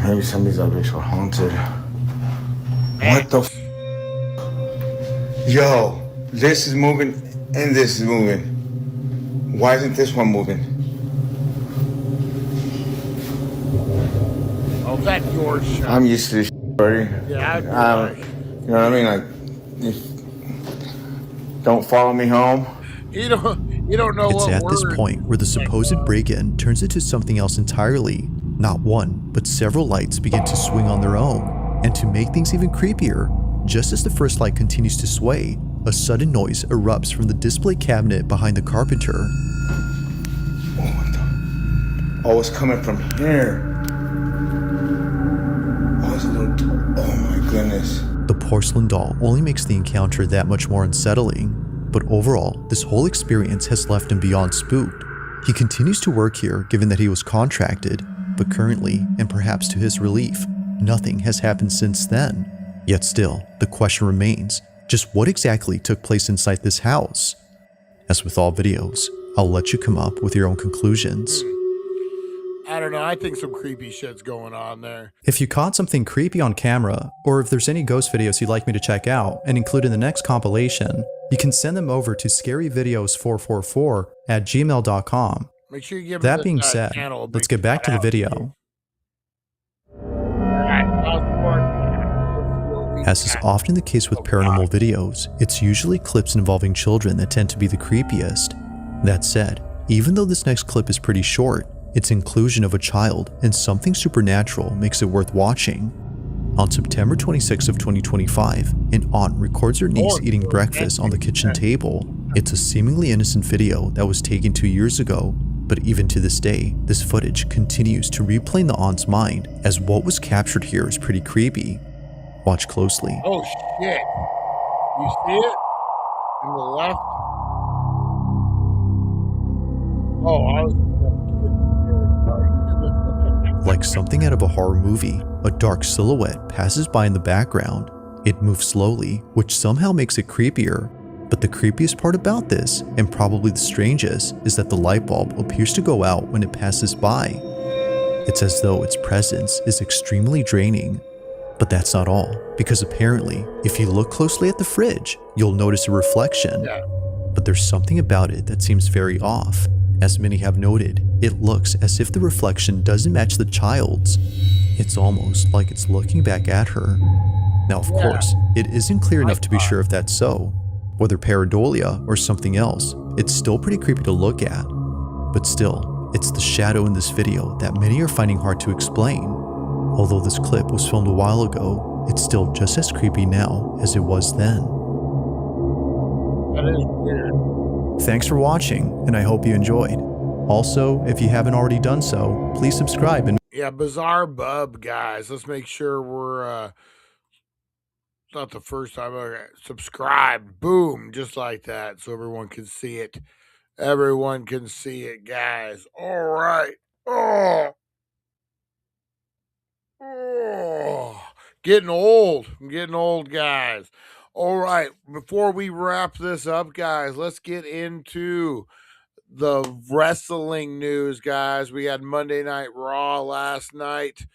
maybe some of these objects were haunted. What the? Yo, this is moving and this is moving. Why isn't this one moving? Oh, that's your shot. I'm used to this already. Yeah, You know what I mean? Like, don't follow me home. You don't know It's what at this word. point where the supposed break-in turns into something else entirely. Not one, but several lights begin to swing on their own. And to make things even creepier, just as the first light continues to sway, a sudden noise erupts from the display cabinet behind the carpenter. Oh, it's coming from here. Oh, it's a little. Oh my goodness. The porcelain doll only makes the encounter that much more unsettling. But overall, this whole experience has left him beyond spooked. He continues to work here given that he was contracted, but currently, and perhaps to his relief, nothing has happened since then. Yet still, the question remains, just what exactly took place inside this house? As with all videos, I'll let you come up with your own conclusions. I don't know. I think some creepy shit's going on there. If you caught something creepy on camera, or if there's any ghost videos you'd like me to check out and include in the next compilation, you can send them over to scaryvideos444@gmail.com. Make sure you give That this, being said, channel a let's big get back to the shout out. video. As is often the case with paranormal videos, it's usually clips involving children that tend to be the creepiest. That said, even though this next clip is pretty short, its inclusion of a child and something supernatural makes it worth watching. On September 26 of 2025, an aunt records her niece eating breakfast on the kitchen table. It's a seemingly innocent video that was taken 2 years ago, but even to this day, this footage continues to replay in the aunt's mind, as what was captured here is pretty creepy. Watch closely. Oh shit! You see it? On the left? Oh, I was. Like something out of a horror movie, a dark silhouette passes by in the background. It moves slowly, which somehow makes it creepier. But the creepiest part about this, and probably the strangest, is that the light bulb appears to go out when it passes by. It's as though its presence is extremely draining. But that's not all, because apparently, if you look closely at the fridge, you'll notice a reflection. But there's something about it that seems very off. As many have noted, it looks as if the reflection doesn't match the child's. It's almost like it's looking back at her. Now, of course, it isn't clear enough to be sure if that's so. Whether pareidolia or something else, it's still pretty creepy to look at. But still, it's the shadow in this video that many are finding hard to explain. Although this clip was filmed a while ago, it's still just as creepy now as it was then. That is weird. Thanks for watching, and I hope you enjoyed. Also, if you haven't already done so, please subscribe and yeah, Bizarre Bub, guys. Let's make sure we're it's not the first time I subscribed. Boom, just like that, so everyone can see it. Everyone can see it, guys. All right. Oh, getting old. I'm getting old, guys. All right. Before we wrap this up, guys, let's get into the wrestling news, guys. We had Monday Night Raw last night.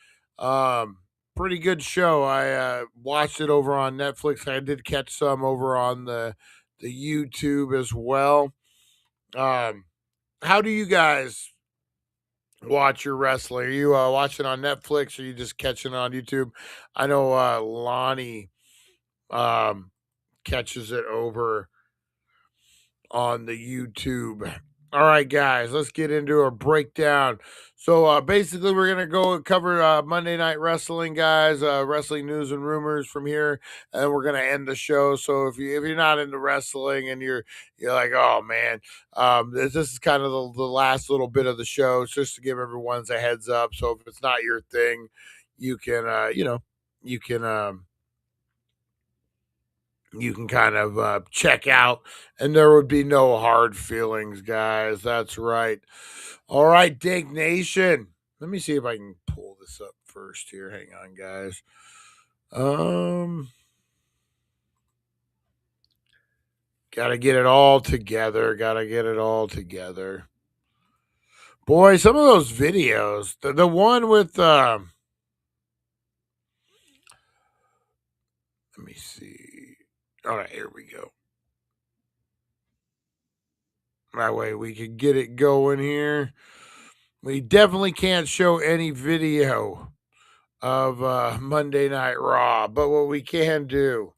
Pretty good show. I watched it over on Netflix. I did catch some over on the YouTube as well. How do you guys watch your wrestling? Are you watching on Netflix, or are you just catching it on YouTube? I know Lonnie catches it over on the YouTube. All right, guys, let's get into a breakdown. So basically, we're going to go cover Monday Night Wrestling, guys, wrestling news and rumors from here, and we're going to end the show. So if you're not into wrestling and you're like, oh, man, this is kind of the last little bit of the show. It's just to give everyone a heads up. So if it's not your thing, you can, you can kind of check out, and there would be no hard feelings, guys. That's right. All right, Dank Nation. Let me see if I can pull this up first here. Hang on, guys. Gotta get it all together. Boy, some of those videos. The one with let me see. All right, here we go. That way we can get it going here. We definitely can't show any video of Monday Night Raw, but what we can do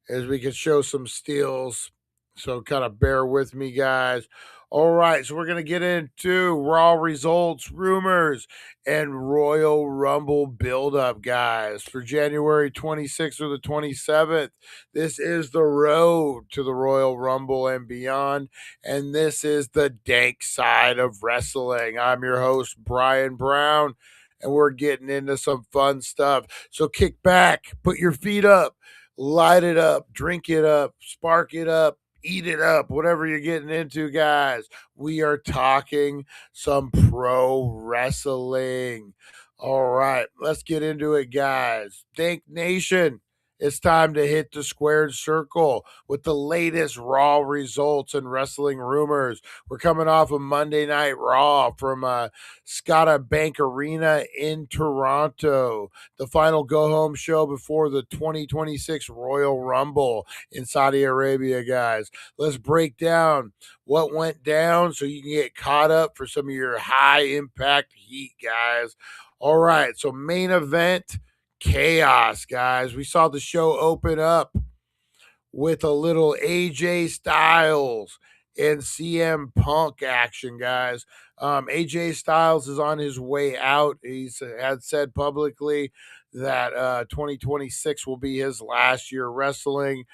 is we can show some steals. So kind of bear with me, guys. All right, so we're going to get into Raw results, rumors, and Royal Rumble buildup, guys, for January 26th or the 27th. This is the road to the Royal Rumble and beyond, and this is the dank side of wrestling. I'm your host, Brian Brown, and we're getting into some fun stuff. So kick back, put your feet up, light it up, drink it up, spark it up, eat it up, whatever you're getting into, guys. We are talking some pro wrestling. All right, let's get into it, guys. Dank Nation, it's time to hit the squared circle with the latest Raw results and wrestling rumors. We're coming off of Monday Night Raw from Scotiabank Arena in Toronto, the final go-home show before the 2026 Royal Rumble in Saudi Arabia, guys. Let's break down what went down so you can get caught up for some of your high-impact heat, guys. All right, so main event, chaos, guys. We saw the show open up with a little AJ Styles and CM Punk action, guys. AJ Styles is on his way out. He's had said publicly that 2026 will be his last year wrestling.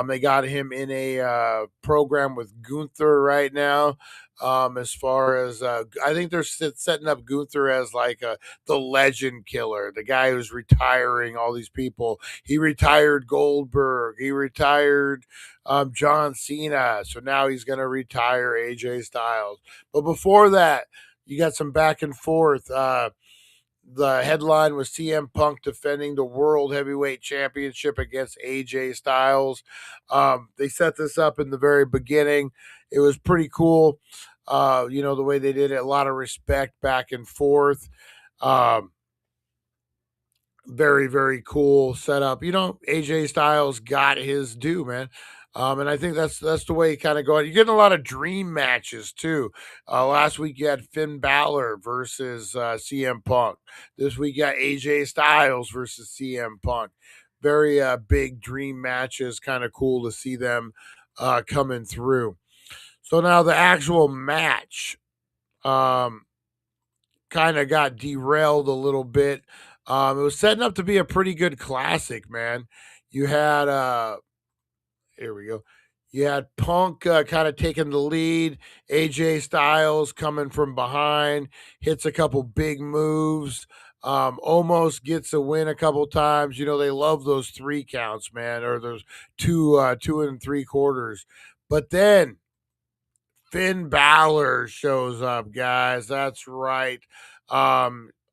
They got him in a program with Gunther right now. As far as I think they're setting up Gunther as like the legend killer, the guy who's retiring all these people. He retired Goldberg. He retired John Cena. So now he's going to retire AJ Styles. But before that, you got some back and forth. The headline was CM Punk defending the World Heavyweight Championship against AJ Styles. They set this up in the very beginning. It was pretty cool. The way they did it, a lot of respect back and forth. Very, very cool setup. AJ Styles got his due, man. And I think that's the way you kind of go. You're getting a lot of dream matches too. Last week you had Finn Balor versus CM Punk. This week you got AJ Styles versus CM Punk. Very big dream matches. Kind of cool to see them coming through. So now the actual match kind of got derailed a little bit. It was setting up to be a pretty good classic, man. You had here we go. You had Punk kind of taking the lead. AJ Styles coming from behind, hits a couple big moves, almost gets a win a couple times. They love those 3 counts, man, or those 2 3/4. But then Finn Balor shows up, guys. That's right.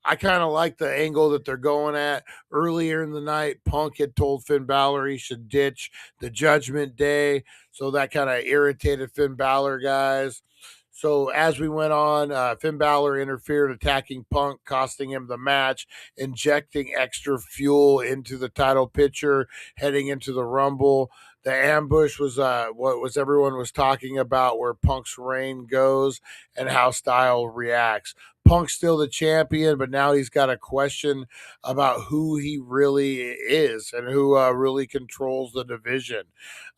I kind of like the angle that they're going at. Earlier in the night, Punk had told Finn Balor he should ditch the Judgment Day. So that kind of irritated Finn Balor, guys. So as we went on, Finn Balor interfered, attacking Punk, costing him the match, injecting extra fuel into the title picture, heading into the Rumble. The ambush was what everyone was talking about, where Punk's reign goes and how Style reacts. Punk's still the champion, but now he's got a question about who he really is and who really controls the division.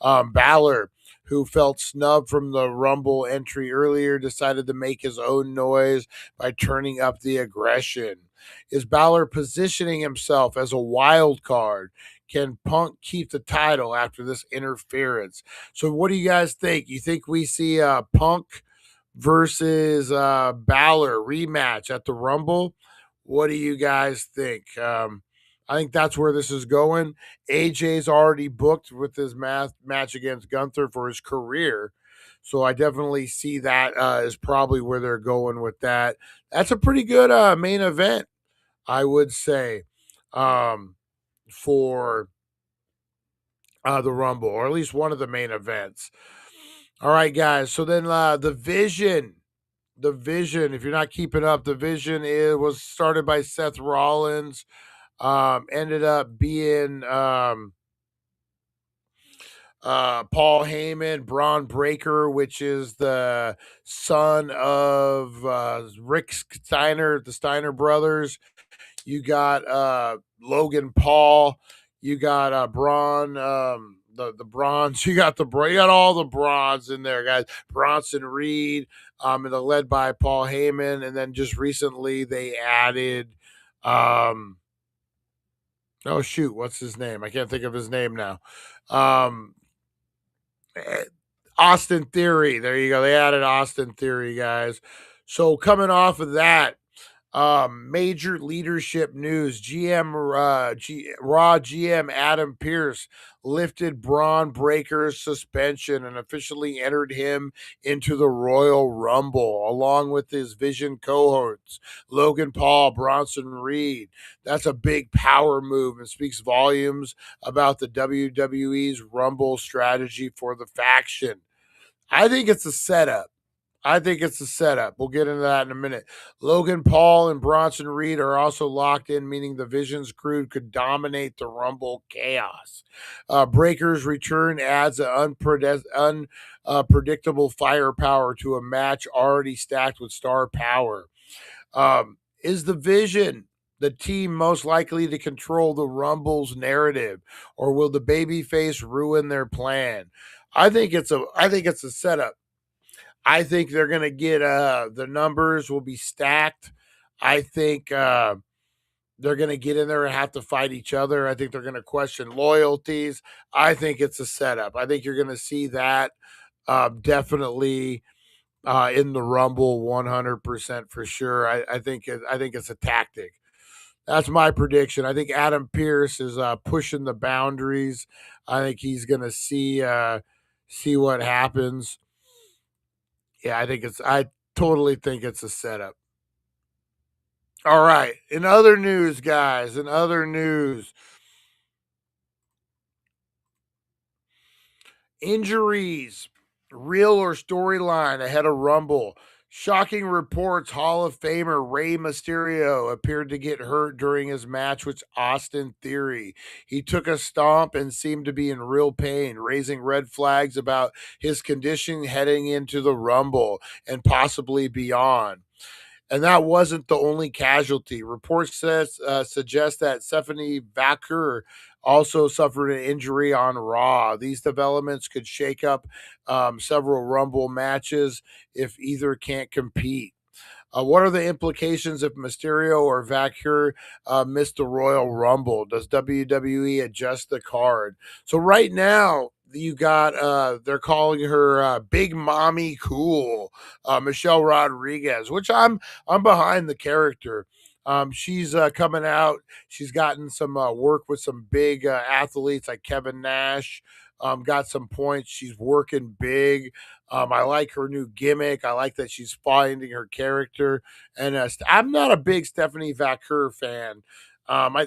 Balor, who felt snubbed from the Rumble entry earlier, decided to make his own noise by turning up the aggression. Is Balor positioning himself as a wild card? Can Punk keep the title after this interference? So what do you guys think? You think we see Punk versus Balor rematch at the Rumble? What do you guys think? I think that's where this is going. AJ's already booked with his match against Gunther for his career. So I definitely see that is probably where they're going with that. That's a pretty good main event, I would say, for the Rumble, or at least one of the main events. All right, guys. So then the Vision. The Vision, if you're not keeping up, the Vision was started by Seth Rollins. Ended up being Paul Heyman, Braun Breaker, which is the son of Rick Steiner, the Steiner brothers. You got Logan Paul. You got Braun, the Bronze. You got all the Bronze in there, guys. Bronson Reed, and they're led by Paul Heyman. And then just recently they added, oh shoot, what's his name? I can't think of his name now. Austin Theory. There you go. They added Austin Theory, guys. So coming off of that, major leadership news. Raw GM Adam Pearce lifted Braun Breaker's suspension and officially entered him into the Royal Rumble, along with his Vision cohorts, Logan Paul, Bronson Reed. That's a big power move and speaks volumes about the WWE's Rumble strategy for the faction. I think it's a setup. We'll get into that in a minute. Logan Paul and Bronson Reed are also locked in, meaning the Vision's crew could dominate the Rumble chaos. Breaker's return adds an unpredictable firepower to a match already stacked with star power. Is the Vision the team most likely to control the Rumble's narrative, or will the babyface ruin their plan? I think it's a setup. I think they're going to get the numbers will be stacked. I think they're going to get in there and have to fight each other. I think they're going to question loyalties. I think it's a setup. I think you're going to see that definitely in the Rumble 100% for sure. I think it's a tactic. That's my prediction. I think Adam Pearce is pushing the boundaries. I think he's going to see what happens. Yeah, I totally think it's a setup. All right. In other news, guys, injuries, real or storyline ahead of Rumble. Shocking reports: Hall of Famer Rey Mysterio appeared to get hurt during his match with Austin Theory. He took a stomp and seemed to be in real pain, raising red flags about his condition heading into the Rumble and possibly beyond. And that wasn't the only casualty. Reports suggest that Stephanie Vaquer also suffered an injury on Raw. These developments could shake up several Rumble matches if either can't compete. What are the implications if Mysterio or Vaquer miss the Royal Rumble? Does WWE adjust the card? So right now, you got they're calling her Big Mommy Cool, Michelle Rodriguez, which I'm behind the character. She's coming out. She's gotten some work with some big athletes like Kevin Nash. Got some points. She's working big. I like her new gimmick. I like that she's finding her character. And I'm not a big Stephanie Vaquer fan.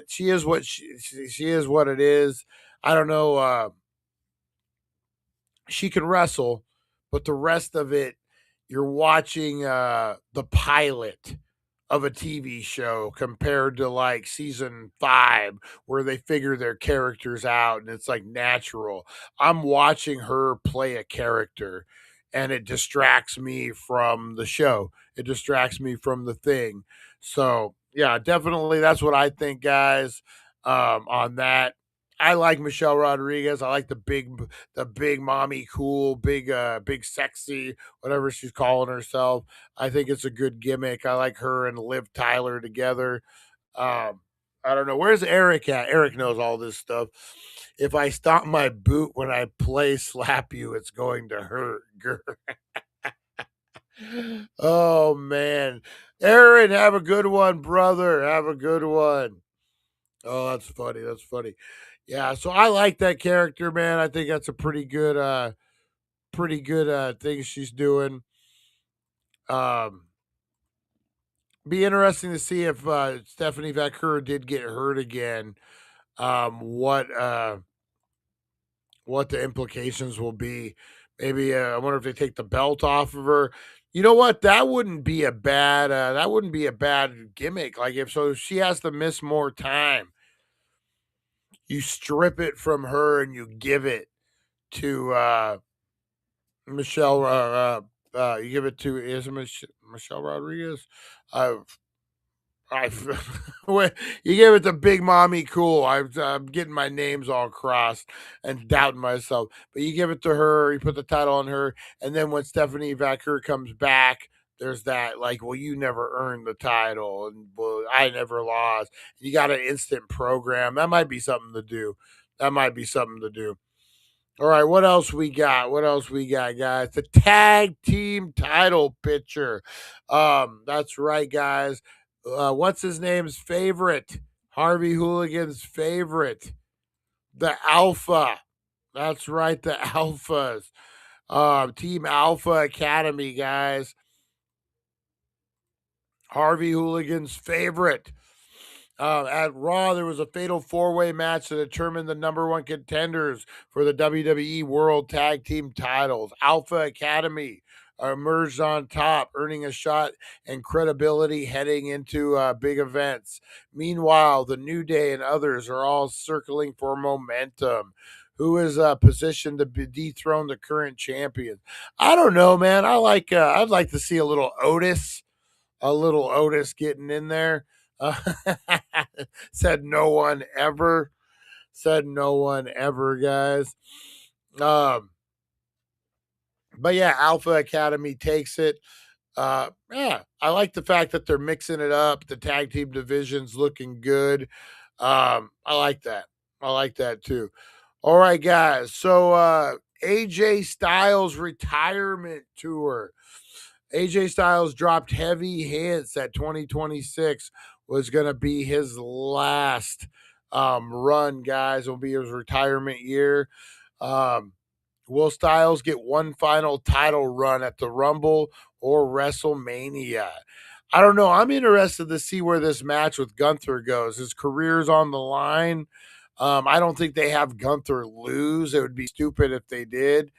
She is what she is what it is. I don't know. She can wrestle, but the rest of it, you're watching the pilot of a TV show compared to like season 5 where they figure their characters out and it's like natural. I'm watching her play a character and it distracts me from the show. It distracts me from the thing. So yeah, definitely that's what I think, guys, on that. I like Michelle Rodriguez. I like the big mommy cool, big sexy, whatever she's calling herself. I think it's a good gimmick. I like her and Liv Tyler together. I don't know. Where's Eric at? Eric knows all this stuff. If I stomp my boot when I play slap you, it's going to hurt. Oh man. Aaron, have a good one, brother. Have a good one. Oh, that's funny. That's funny. Yeah, so I like that character, man. I think that's a pretty good thing she's doing. Be interesting to see if Stephanie Vaquer did get hurt again. What the implications will be. Maybe I wonder if they take the belt off of her. You know what? That wouldn't be a bad gimmick. Like if she has to miss more time, you strip it from her and you give it to Michelle. You give it to Michelle Rodriguez. You give it to Big Mommy Cool. I'm getting my names all crossed and doubting myself. But you give it to her. You put the title on her, and then when Stephanie Vaquer comes back, there's that like, well, you never earned the title, and well, I never lost. You got an instant program. That might be something to do. All right, what else we got? Guys? The tag team title picture. That's right, guys. What's his name's favorite? Harvey Hooligan's favorite. The Alpha. That's right, the Alphas. Team Alpha Academy, guys. Harvey Hooligan's favorite. At Raw, there was a fatal 4-way match to determine the number 1 contenders for the WWE World Tag Team titles. Alpha Academy emerged on top, earning a shot and credibility heading into big events. Meanwhile, the New Day and others are all circling for momentum. Who is positioned to dethrone the current champion? I don't know, man. I'd like to see a little Otis getting in there. Said no one ever, guys. But yeah, Alpha Academy takes it. Yeah, I like the fact that they're mixing it up. The tag team division's looking good. I like that too. All right, guys. So AJ Styles retirement tour. AJ Styles dropped heavy hints that 2026 was going to be his last run, guys. It'll be his retirement year. Will Styles get one final title run at the Rumble or WrestleMania? I don't know. I'm interested to see where this match with Gunther goes. His career's on the line. I don't think they have Gunther lose. It would be stupid if they did.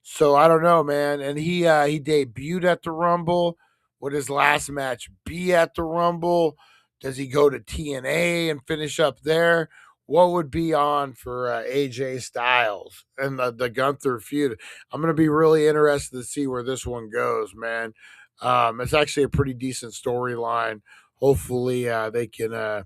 So I don't know, man. And he debuted at the Rumble. Would his last match be at the Rumble? Does he go to TNA and finish up there? What would be on for AJ Styles and the Gunther feud? I'm going to be really interested to see where this one goes, man. It's actually a pretty decent storyline. Hopefully they can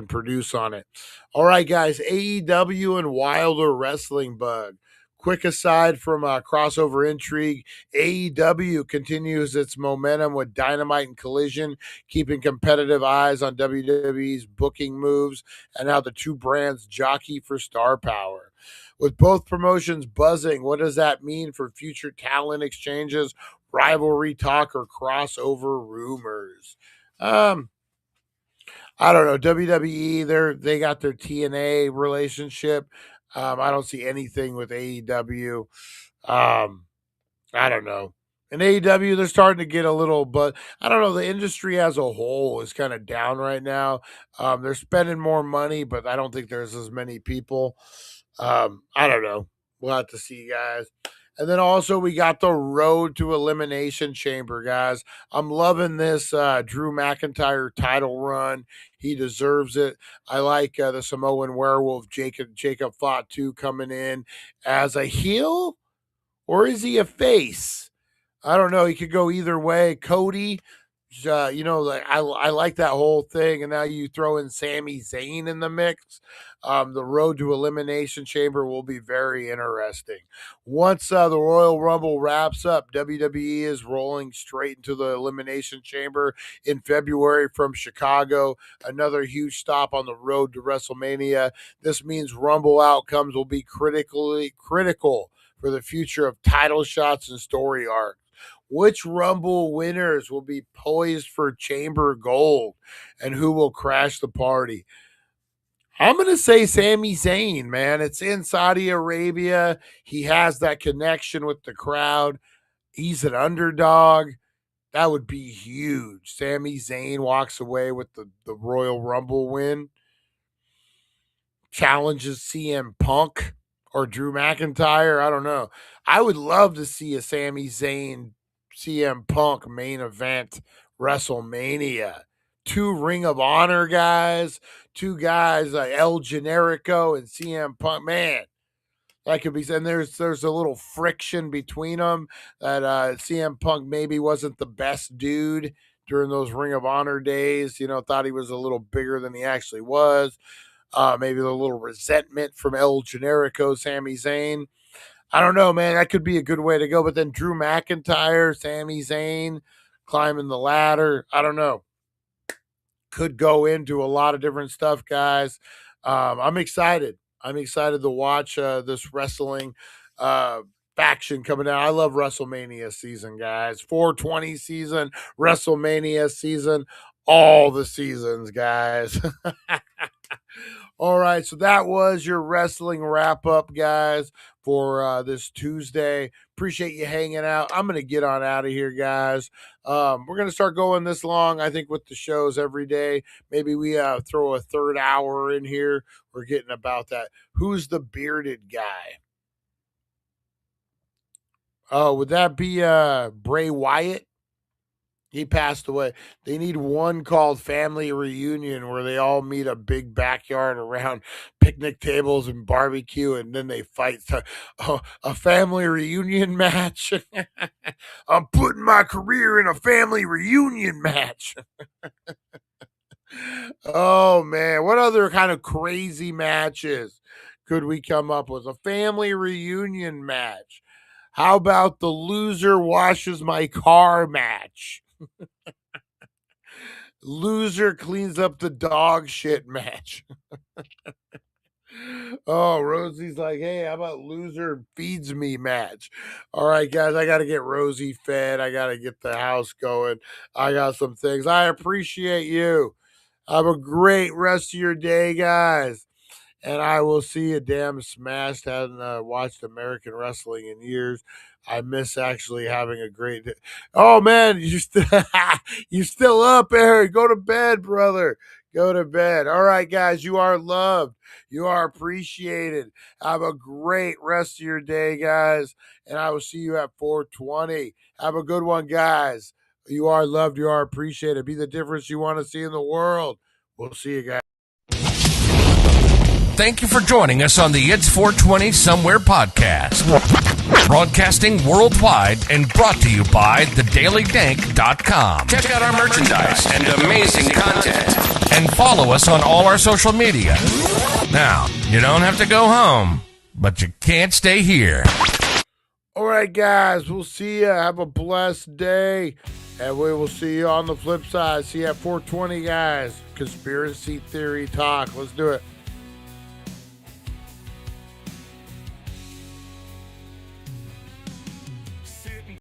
produce on it. All right, guys, AEW and Wilder Wrestling Bug. Quick aside from crossover intrigue, AEW continues its momentum with Dynamite and Collision, keeping competitive eyes on WWE's booking moves and how the two brands jockey for star power. With both promotions buzzing, what does that mean for future talent exchanges, rivalry talk, or crossover rumors? I don't know. WWE, they got their TNA relationship. I don't see anything with AEW. I don't know. In AEW, they're starting to get a little, but I don't know. The industry as a whole is kind of down right now. They're spending more money, but I don't think there's as many people. I don't know. We'll have to see, guys. And then also we got the Road to Elimination Chamber, guys. I'm loving this Drew McIntyre title run. He deserves it. I like the Samoan Werewolf, Jacob Fatu, coming in as a heel, or is he a face? I don't know. He could go either way. Cody, I like that whole thing. And now you throw in Sami Zayn in the mix. The Road to Elimination Chamber will be very interesting. Once the Royal Rumble wraps up, WWE is rolling straight into the Elimination Chamber in February from Chicago. Another huge stop on the road to WrestleMania. This means Rumble outcomes will be critical for the future of title shots and story arcs. Which Rumble winners will be poised for Chamber Gold, and who will crash the party? I'm going to say Sami Zayn, man. It's in Saudi Arabia. He has that connection with the crowd. He's an underdog. That would be huge. Sami Zayn walks away with the Royal Rumble win. Challenges CM Punk or Drew McIntyre. I don't know. I would love to see a Sami Zayn CM Punk main event WrestleMania. 2 Ring of Honor guys, 2 guys like El Generico and CM Punk. Man, that could be. And there's a little friction between them that CM Punk maybe wasn't the best dude during those Ring of Honor days. Thought he was a little bigger than he actually was. Maybe a little resentment from El Generico, Sami Zayn. I don't know, man. That could be a good way to go. But then Drew McIntyre, Sami Zayn, climbing the ladder. I don't know. Could go into a lot of different stuff, guys. I'm excited. I'm excited to watch this wrestling faction coming down. I love WrestleMania season, guys. 420 season, WrestleMania season, all the seasons, guys. All right, so that was your wrestling wrap-up, guys, for this Tuesday. Appreciate you hanging out. I'm going to get on out of here, guys. We're going to start going this long, I think, with the shows every day. Maybe we throw a third hour in here. We're getting about that. Who's the bearded guy? Oh, would that be Bray Wyatt? He passed away. They need one called Family Reunion where they all meet a big backyard around picnic tables and barbecue, and then they fight. A family reunion match. I'm putting my career in a family reunion match. Oh, man. What other kind of crazy matches could we come up with? A family reunion match. How about the loser washes my car match? Loser cleans up the dog shit match. Oh, Rosie's like, hey, how about loser feeds me match? All right, guys, I got to get Rosie fed. I got to get the house going. I got some things. I appreciate you. Have a great rest of your day, guys. And I will see you. Damn smashed. Hadn't watched American wrestling in years. I miss actually having a great day. Oh, man, you still up, Eric. Go to bed, brother. Go to bed. All right, guys, you are loved. You are appreciated. Have a great rest of your day, guys. And I will see you at 420. Have a good one, guys. You are loved. You are appreciated. Be the difference you want to see in the world. We'll see you guys. Thank you for joining us on the It's 420 Somewhere podcast. Broadcasting worldwide and brought to you by thedailydank.com. Check out our merchandise and amazing content. And follow us on all our social media. Now, you don't have to go home, but you can't stay here. All right, guys. We'll see you. Have a blessed day. And we will see you on the flip side. See you at 420, guys. Conspiracy theory talk. Let's do it.